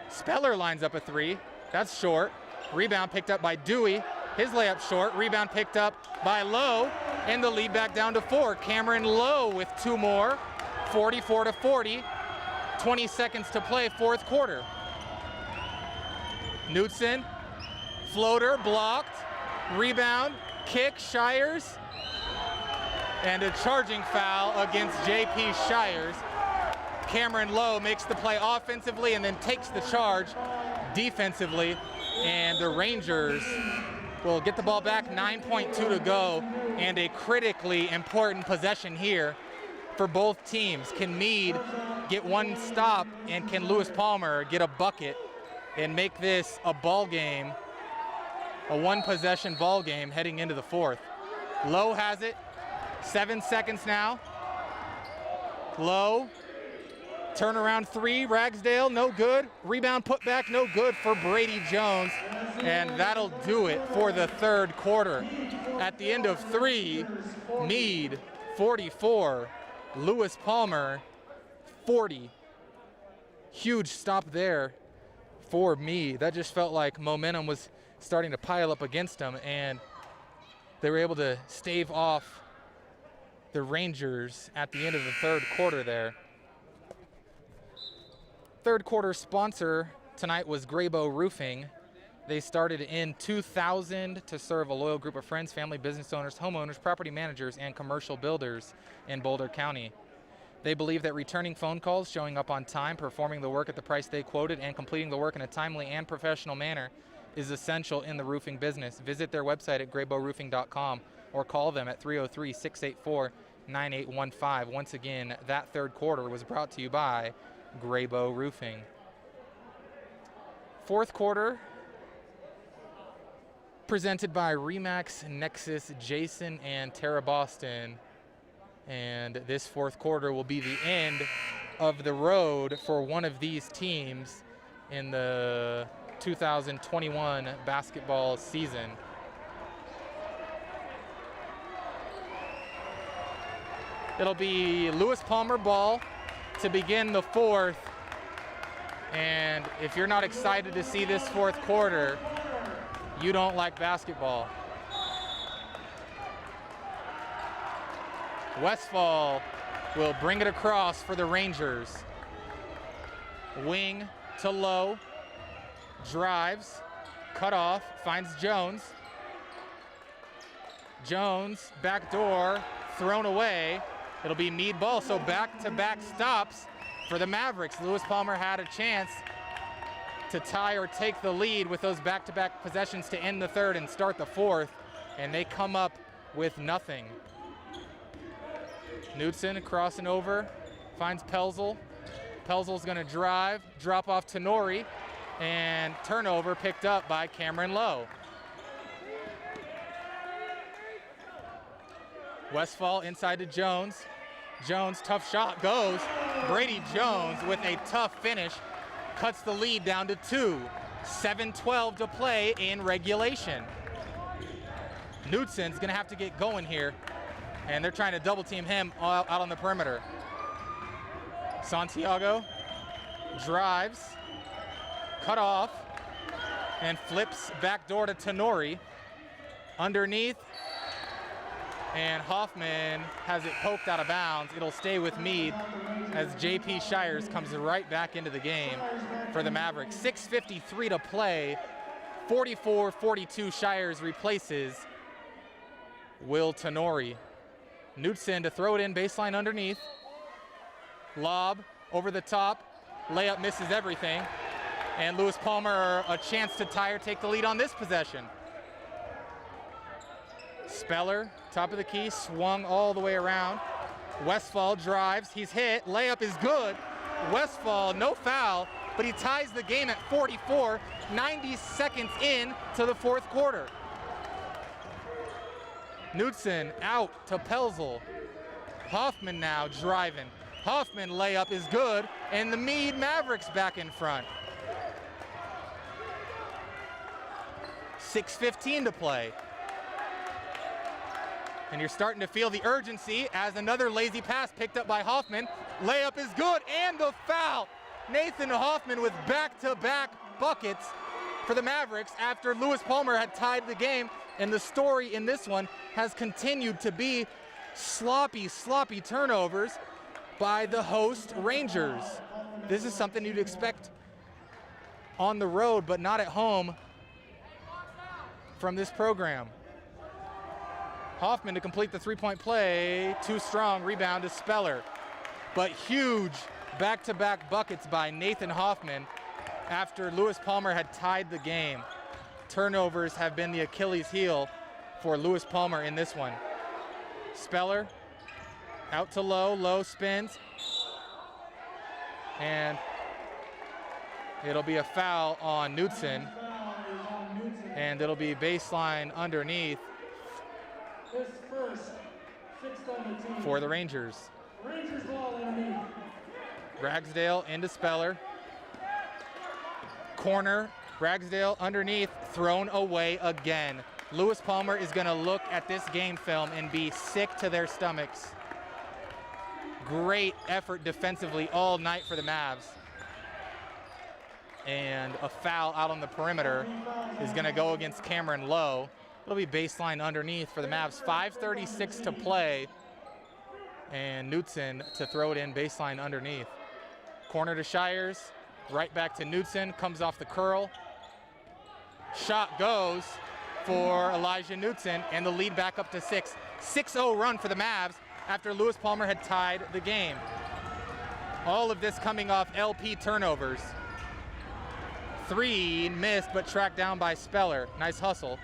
Speaker 3: Speller lines up a three, that's short. Rebound picked up by Dewey, his layup short. Rebound picked up by Lowe, and the lead back down to 4. Cameron Lowe with 2 more, 44-40. 20 seconds to play, fourth quarter. Knudsen, floater, blocked. Rebound, kick, Shires. And a charging foul against JP Shires. Cameron Lowe makes the play offensively and then takes the charge defensively. And the Rangers will get the ball back, 9.2 to go, and a critically important possession here for both teams. Can Mead get one stop, and can Lewis Palmer get a bucket and make this a ball game, a one-possession ball game heading into the fourth? Lowe has it, 7 seconds now. Lowe, turnaround three, Ragsdale, no good. Rebound put back, no good for Brady Jones, and that'll do it for the third quarter. At the end of 3, Mead 44, Lewis Palmer 40. Huge stop there for Mead. That just felt like momentum was starting to pile up against them, and they were able to stave off the Rangers at the end of the third quarter there. Third quarter sponsor tonight was Graybo Roofing. They started in 2000 to serve a loyal group of friends, family, business owners, homeowners, property managers, and commercial builders in Boulder County. They believe that returning phone calls, showing up on time, performing the work at the price they quoted, and completing the work in a timely and professional manner is essential in the roofing business. Visit their website at graybow.roofing.com or call them at 303-684-9815. Once again, that third quarter was brought to you by Graybo Roofing. Fourth quarter presented by Remax, Nexus, Jason, and Terra Boston. And this fourth quarter will be the end of the road for one of these teams in the 2021 basketball season. It'll be Lewis Palmer ball to begin the fourth. And if you're not excited to see this fourth quarter, you don't like basketball. Westfall will bring it across for the Rangers. Wing to low, drives, cut off, finds Jones. Jones, back door, thrown away. It'll be Mead ball, so back-to-back stops for the Mavericks. Lewis Palmer had a chance to tie or take the lead with those back-to-back possessions to end the third and start the fourth, and they come up with nothing. Knudsen crossing over, finds Pelzel. Pelzel's gonna drive, drop off to Nori, and turnover picked up by Cameron Lowe. Westfall inside to Jones. Jones, tough shot, goes. Brady Jones with a tough finish, cuts the lead down to 2. 7:12 to play in regulation. Knudsen's gonna have to get going here, and they're trying to double team him out on the perimeter. Santiago drives, cut off, and flips back door to Tenori. Underneath, and Hoffman has it poked out of bounds. It'll stay with Mead as JP Shires comes right back into the game for the Mavericks. 6:53 to play, 44-42 Shires replaces Will Tenori. Knudsen to throw it in baseline underneath. Lob over the top, layup misses everything. And Lewis Palmer a chance to tie or take the lead on this possession. Speller, top of the key, swung all the way around. Westfall drives, he's hit, layup is good. Westfall, no foul, but he ties the game at 44, 90 seconds in to the fourth quarter. Knudsen out to Pelzel. Hoffman now driving. Hoffman layup is good, and the Mead Mavericks back in front. 6:15 to play. And you're starting to feel the urgency as another lazy pass picked up by Hoffman. Layup is good, and the foul. Nathan Hoffman with back-to-back buckets for the Mavericks after Lewis Palmer had tied the game. And the story in this one has continued to be sloppy turnovers by the host Rangers. This is something you'd expect on the road, but not at home from this program. Hoffman to complete the three-point play, too strong, rebound to Speller. But huge back-to-back buckets by Nathan Hoffman after Lewis Palmer had tied the game. Turnovers have been the Achilles heel for Lewis Palmer in this one. Speller out to Lowe, Lowe spins. And it'll be a foul on Knudsen. And it'll be baseline underneath for the Rangers. Ragsdale into Speller. Corner, Ragsdale underneath, thrown away again. Lewis Palmer is going to look at this game film and be sick to their stomachs. Great effort defensively all night for the Mavs. And a foul out on the perimeter is going to go against Cameron Lowe. It'll be baseline underneath for the Mavs. 5:36 to play. And Knudsen to throw it in baseline underneath. Corner to Shires. Right back to Knudsen. Comes off the curl. Shot goes for Elijah Knudsen. And the lead back up to 6. 6-0 run for the Mavs after Lewis Palmer had tied the game. All of this coming off LP turnovers. 3 missed, but tracked down by Speller. Nice hustle.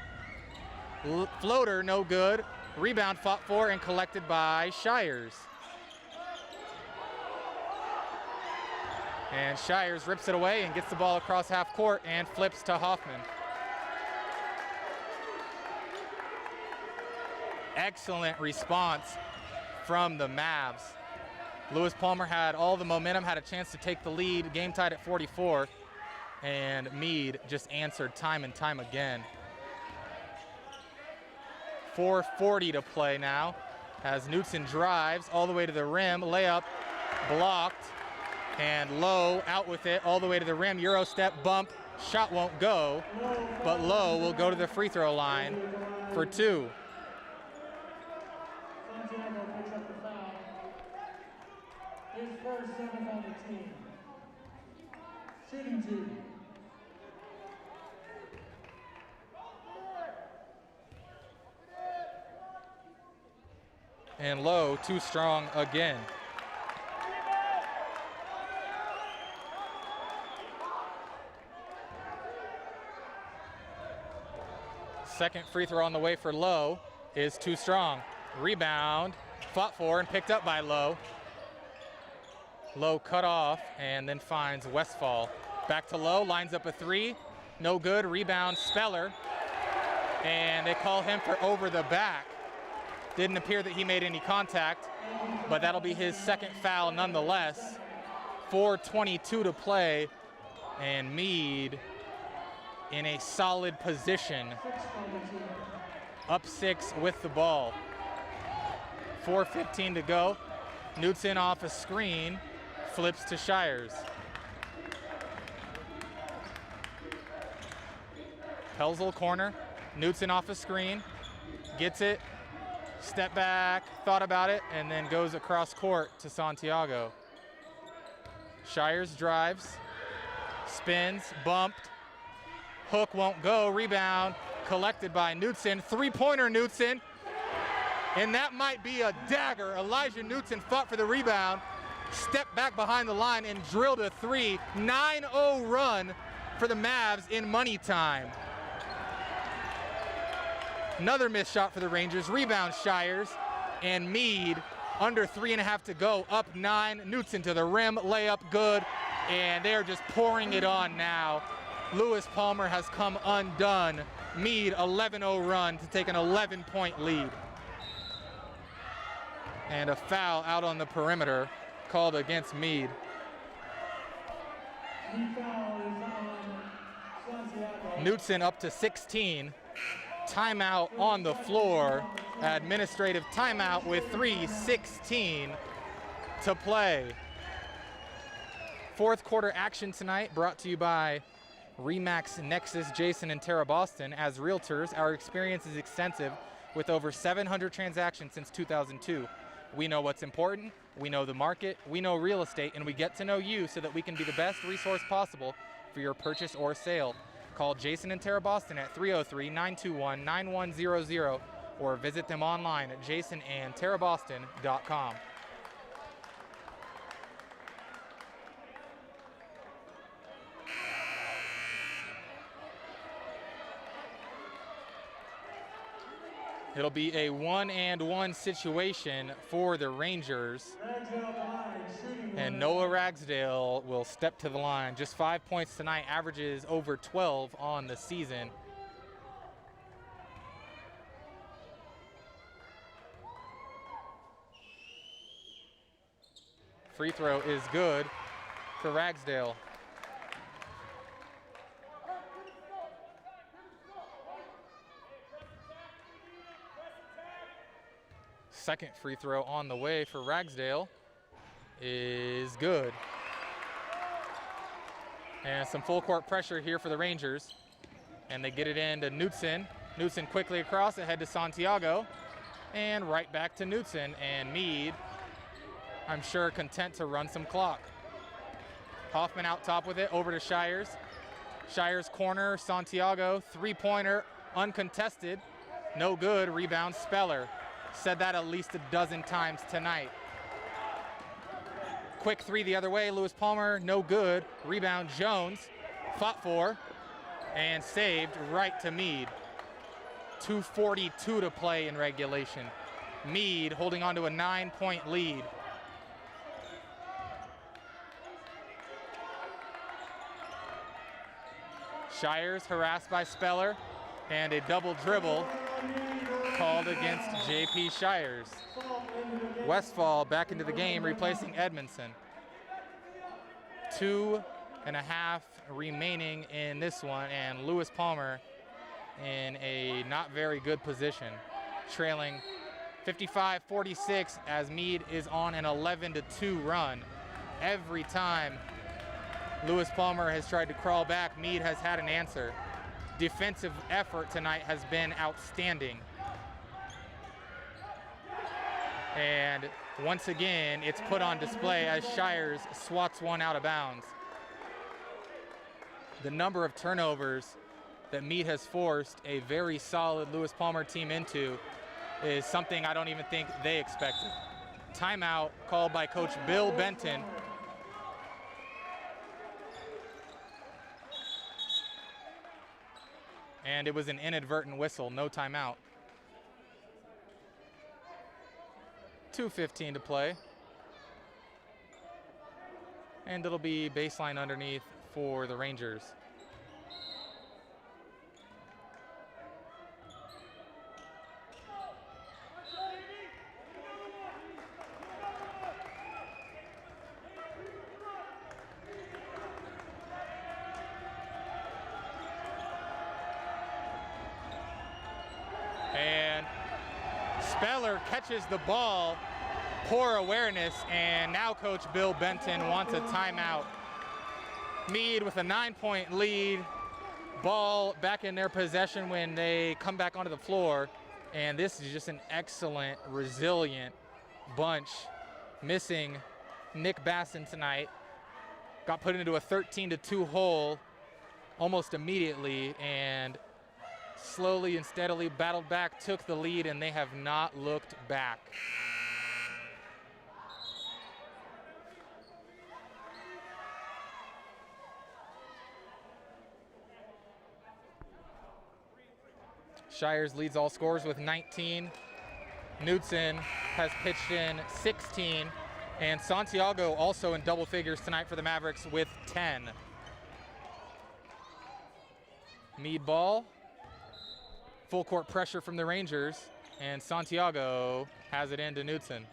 Speaker 3: Floater, no good. Rebound fought for and collected by Shires. And Shires rips it away and gets the ball across half court and flips to Hoffman. Excellent response from the Mavs. Lewis Palmer had all the momentum, had a chance to take the lead, game tied at 44. and Mead just answered time and time again. 4:40 to play now as Knutson drives all the way to the rim, layup blocked, and Lowe out with it all the way to the rim, Euro step bump, shot won't go, but Lowe will go to the free throw line for 2.
Speaker 1: Santiago picks up the foul. His first 7th on the team. Shooting 2.
Speaker 3: And Lowe too strong again. Second free throw on the way for Lowe is too strong. Rebound, fought for and picked up by Lowe. Lowe cut off and then finds Westfall. Back to Lowe, lines up a 3. No good, rebound Speller. And they call him for over the back. Didn't appear that he made any contact, but that'll be his second foul nonetheless. 4:22 to play, and Mead in a solid position. Up 6 with the ball. 4:15 to go. Knutson off a screen, flips to Shires. Pelzel corner, Knutson off a screen, gets it, step back, thought about it, and then goes across court to Santiago. Shires drives, spins, bumped, hook won't go, rebound, collected by Knutson. 3-pointer Knutson, and that might be a dagger. Elijah Knutson fought for the rebound, stepped back behind the line and drilled a 3. 9-0 run for the Mavs in money time. Another missed shot for the Rangers, rebound Shires, and Mead under 3.5 to go, up 9. Knutson to the rim, layup good, and they're just pouring it on now. Lewis Palmer has come undone. Mead 11-0 run to take an 11-point lead. And a foul out on the perimeter called against Mead. Knutson up to 16. Timeout on the floor. Administrative timeout with 3:16 to play. Fourth quarter action tonight brought to you by Remax Nexus Jason and Tara Boston. As realtors, our experience is extensive with over 700 transactions since 2002. We know what's important, we know the market, we know real estate, and we get to know you so that we can be the best resource possible for your purchase or sale. Call Jason and Tara Boston at 303-921-9100 or visit them online at jasonandtaraboston.com. It'll be a 1-and-1 situation for the Rangers. And Noah Ragsdale will step to the line. Just 5 points tonight, averages over 12 on the season. Free throw is good for Ragsdale. Second free throw on the way for Ragsdale is good. And some full court pressure here for the Rangers. And they get it into Knutson. Knutson quickly across, ahead to Santiago. And right back to Knutson. And Mead, I'm sure, content to run some clock. Hoffman out top with it, over to Shires. Shires corner, Santiago, 3-pointer, uncontested. No good, rebound Speller. Said that at least a dozen times tonight. Quick 3 the other way, Lewis Palmer, no good. Rebound Jones, fought for, and saved right to Mead. 2:42 to play in regulation. Mead holding on to a 9-point lead. Shires harassed by Speller, and a double dribble called against J.P. Shires. Westfall back into the game, replacing Edmondson. 2.5 remaining in this one, and Lewis Palmer in a not very good position, trailing 55-46 as Mead is on an 11-2 run. Every time Lewis Palmer has tried to crawl back, Mead has had an answer. Defensive effort tonight has been outstanding. And once again, it's put on display as Shires swats one out of bounds. The number of turnovers that Mead has forced a very solid Lewis Palmer team into is something I don't even think they expected. Timeout called by Coach Bill Benton. And it was an inadvertent whistle, no timeout. 2:15 to play. And it'll be baseline underneath for the Rangers. And Speller catches the ball, poor awareness, and now Coach Bill Benton wants a timeout. Mead with a 9-point lead, ball back in their possession when they come back onto the floor, and this is just an excellent, resilient bunch. Missing Nick Basson tonight, got put into a 13-2 hole almost immediately, and slowly and steadily battled back, took the lead, and they have not looked back. Shires leads all scorers with 19. Knudsen has pitched in 16. And Santiago also in double figures tonight for the Mavericks with 10. Mead ball. Full court pressure from the Rangers, and Santiago has it into Knudsen.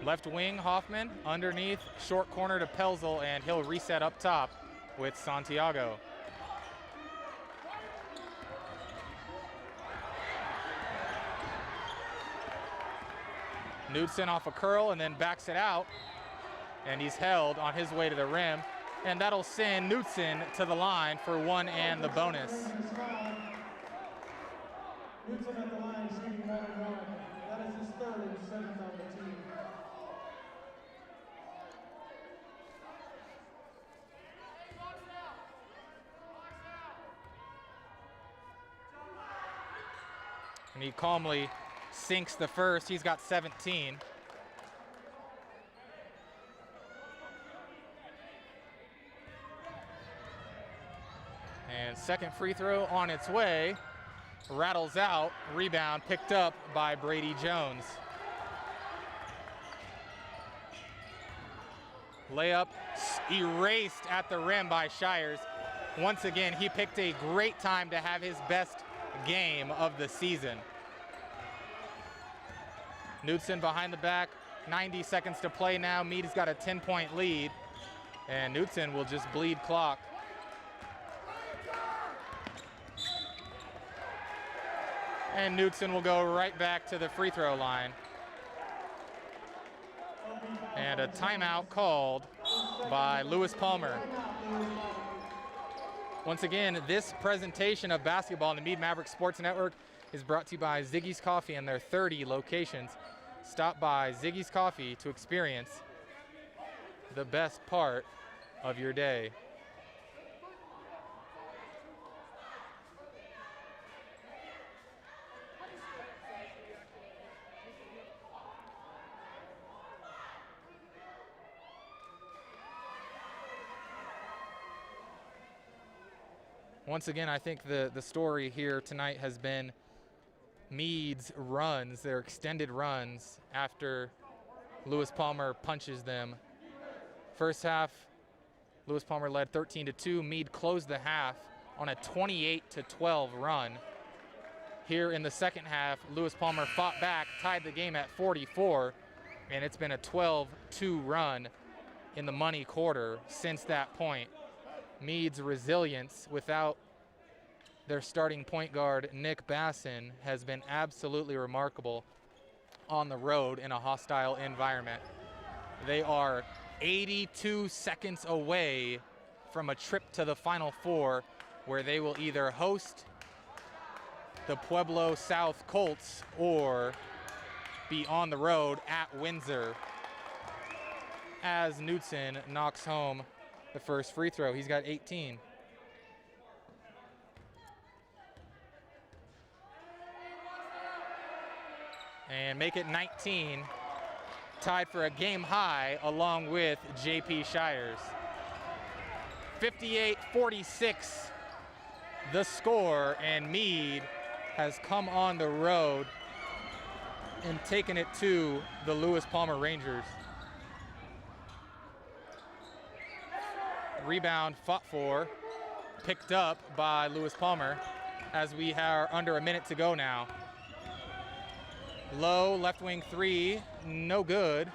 Speaker 3: Left wing, Hoffman, underneath, short corner to Pelzel, and he'll reset up top with Santiago. Knudsen off a curl and then backs it out. And he's held on his way to the rim. And that'll send Knudsen to the line for one and the bonus.
Speaker 1: Knudsen at the line shooting 1-1. That is his third and seventh on the team.
Speaker 3: And he calmly sinks the first. He's got 17. And second free throw on its way, rattles out, rebound picked up by Brady Jones. Layup erased at the rim by Shires. Once again, he picked a great time to have his best game of the season. Knudsen behind the back, 90 seconds to play now. Mead has got a 10-point lead, and Knudsen will just bleed clock. And Knudsen will go right back to the free throw line. And a timeout called by Lewis Palmer. Once again, this presentation of basketball on the Mead Mavericks Sports Network is brought to you by Ziggy's Coffee and their 30 locations. Stop by Ziggy's Coffee to experience the best part of your day. Once again, I think the story here tonight has been Mead's runs, their extended runs after Lewis Palmer punches them. First half, Lewis Palmer led 13-2. Mead closed the half on a 28-12 run. here in the second half. Lewis Palmer fought back, tied the game at 44, and it's been a 12-2 run in the money quarter since that point. Mead's resilience without their starting point guard, Nick Bassin, has been absolutely remarkable on the road in a hostile environment. They are 82 seconds away from a trip to the Final Four, where they will either host the Pueblo South Colts or be on the road at Windsor, as Knutson knocks home the first free throw. He's got 18. And make it 19, tied for a game high along with JP Shires. 58-46 the score, and Mead has come on the road and taken it to the Lewis Palmer Rangers. Rebound fought for, picked up by Lewis Palmer as we are under a minute to go now. Low left wing three, no good,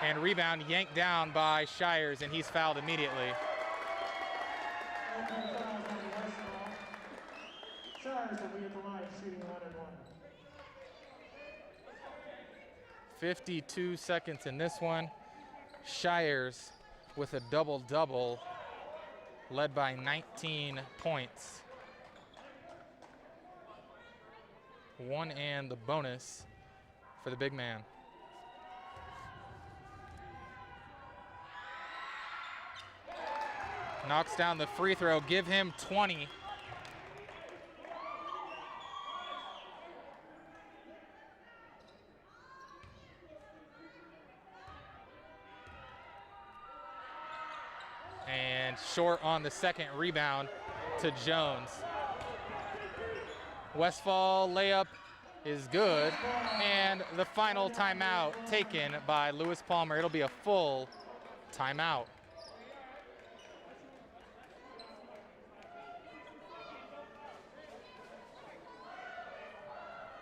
Speaker 3: and rebound yanked down by Shires, and he's fouled immediately.
Speaker 1: Shires will be at the line shooting 1-1.
Speaker 3: 52 seconds in this one. Shires with a double-double, led by 19 points. One and the bonus for the big man. Knocks down the free throw, give him 20. And short on the second rebound to Jones. Westfall layup is good, and the final timeout taken by Lewis Palmer. It'll be a full timeout.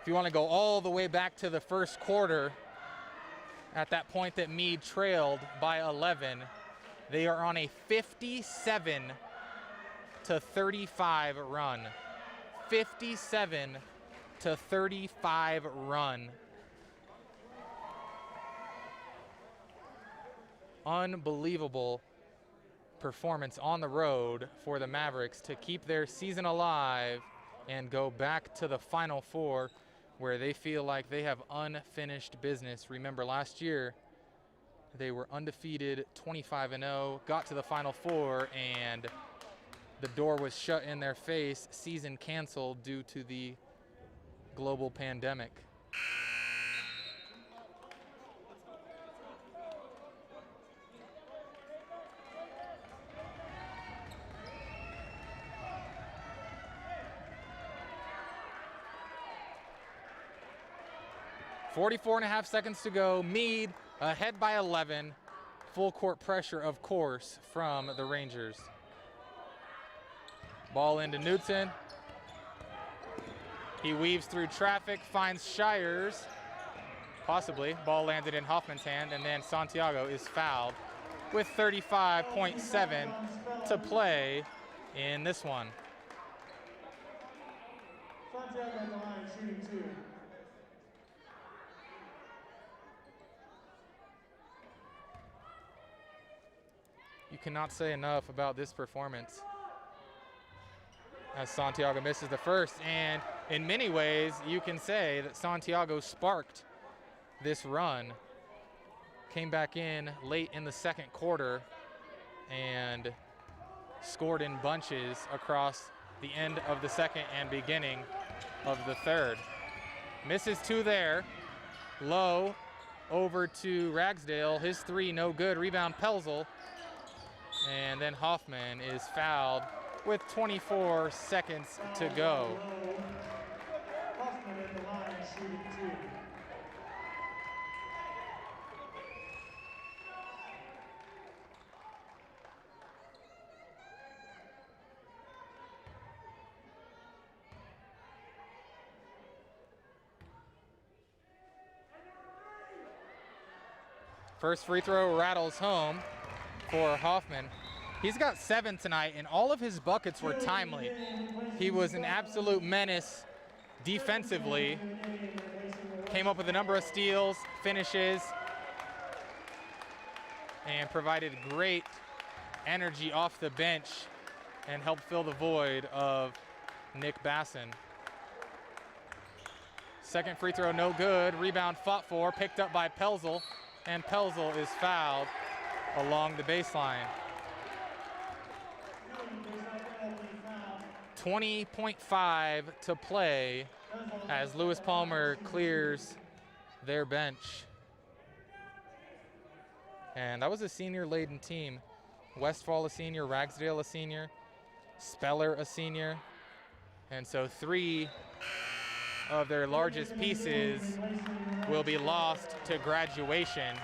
Speaker 3: If you want to go all the way back to the first quarter, at that point that Mead trailed by 11, they are on a 57-35 run. 57-35 run. Unbelievable performance on the road for the Mavericks to keep their season alive and go back to the Final Four, where they feel like they have unfinished business. Remember, last year they were undefeated, 25-0, got to the Final Four, and the door was shut in their face, season canceled due to the global pandemic. .44.5 seconds to go. Mead ahead by 11. Full court pressure, of course, from the Rangers. Ball into Knutson. He weaves through traffic, finds Shires, possibly. Ball landed in Hoffman's hand, and then Santiago is fouled with 35.7 to play in this one.
Speaker 1: Santiago on the line shooting 2.
Speaker 3: You cannot say enough about this performance, as Santiago misses the first, and in many ways you can say that Santiago sparked this run. Came back in late in the second quarter and scored in bunches across the end of the second and beginning of the third. Misses 2 there. Low over to Ragsdale. His 3 no good. Rebound Pelzel. And then Hoffman is fouled with 24 seconds to go.
Speaker 1: Hoffman at the line shooting 2.
Speaker 3: First free throw rattles home for Hoffman. He's got 7 tonight, and all of his buckets were timely. He was an absolute menace defensively. Came up with a number of steals, finishes, and provided great energy off the bench and helped fill the void of Nick Basson. Second free throw, no good. Rebound fought for, picked up by Pelzel, and Pelzel is fouled along the baseline. 20.5 to play as Lewis Palmer clears their bench. And that was a senior-laden team. Westfall a senior, Ragsdale a senior, Speller a senior. And so 3 of their largest pieces will be lost to graduation.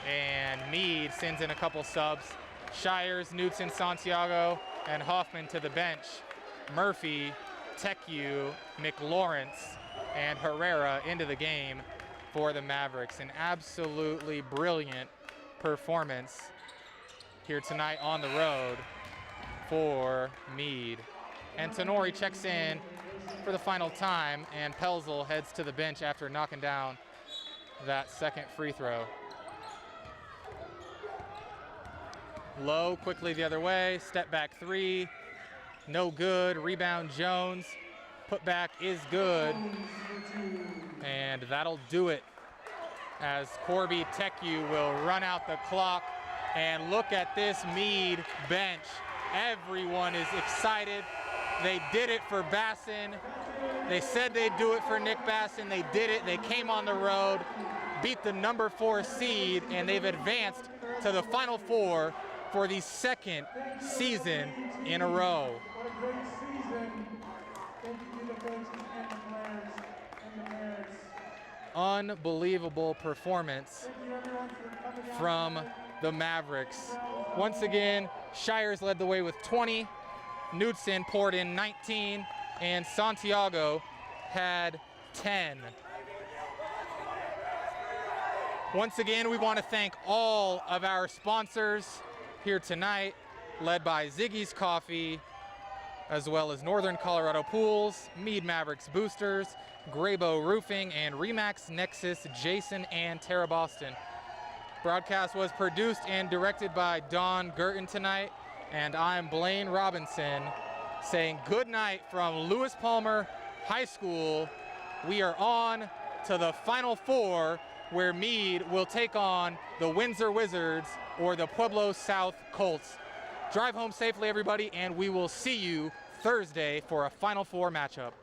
Speaker 3: And Mead sends in a couple subs. Shires, Knutson, Santiago, and Hoffman to the bench. Murphy, Tecu, McLawrence, and Herrera into the game for the Mavericks. An absolutely brilliant performance here tonight on the road for Mead. And Tenori checks in for the final time, and Pelzel heads to the bench after knocking down that second free throw. Low, quickly the other way, step back 3, no good. Rebound Jones, put back is good, and that'll do it as Corby Tecu will run out the clock. And look at this Mead bench. Everyone is excited. They did it for Basson. They said they'd do it for Nick Basson. They did it. They came on the road, beat the number 4 seed, and they've advanced to the Final Four for the second season in a row.
Speaker 1: What a great season. Thank you to the coaches and the players and the parents.
Speaker 3: Unbelievable performance
Speaker 1: Thank you everyone for coming out
Speaker 3: from
Speaker 1: tonight.
Speaker 3: the Mavericks. Once again, Shires led the way with 20, Knutson poured in 19, and Santiago had 10. Once again, we want to thank all of our sponsors here tonight, led by Ziggy's Coffee, as well as Northern Colorado Pools, Mead Mavericks Boosters, Graybo Roofing, and Remax Nexus Jason and Tara Boston. Broadcast was produced and directed by Don Gurton tonight, and I'm Blaine Robinson saying good night from Lewis Palmer High School. We are on to the Final Four, where Mead will take on the Windsor Wizards or the Pueblo South Colts. Drive home safely, everybody, and we will see you Thursday for a Final Four matchup.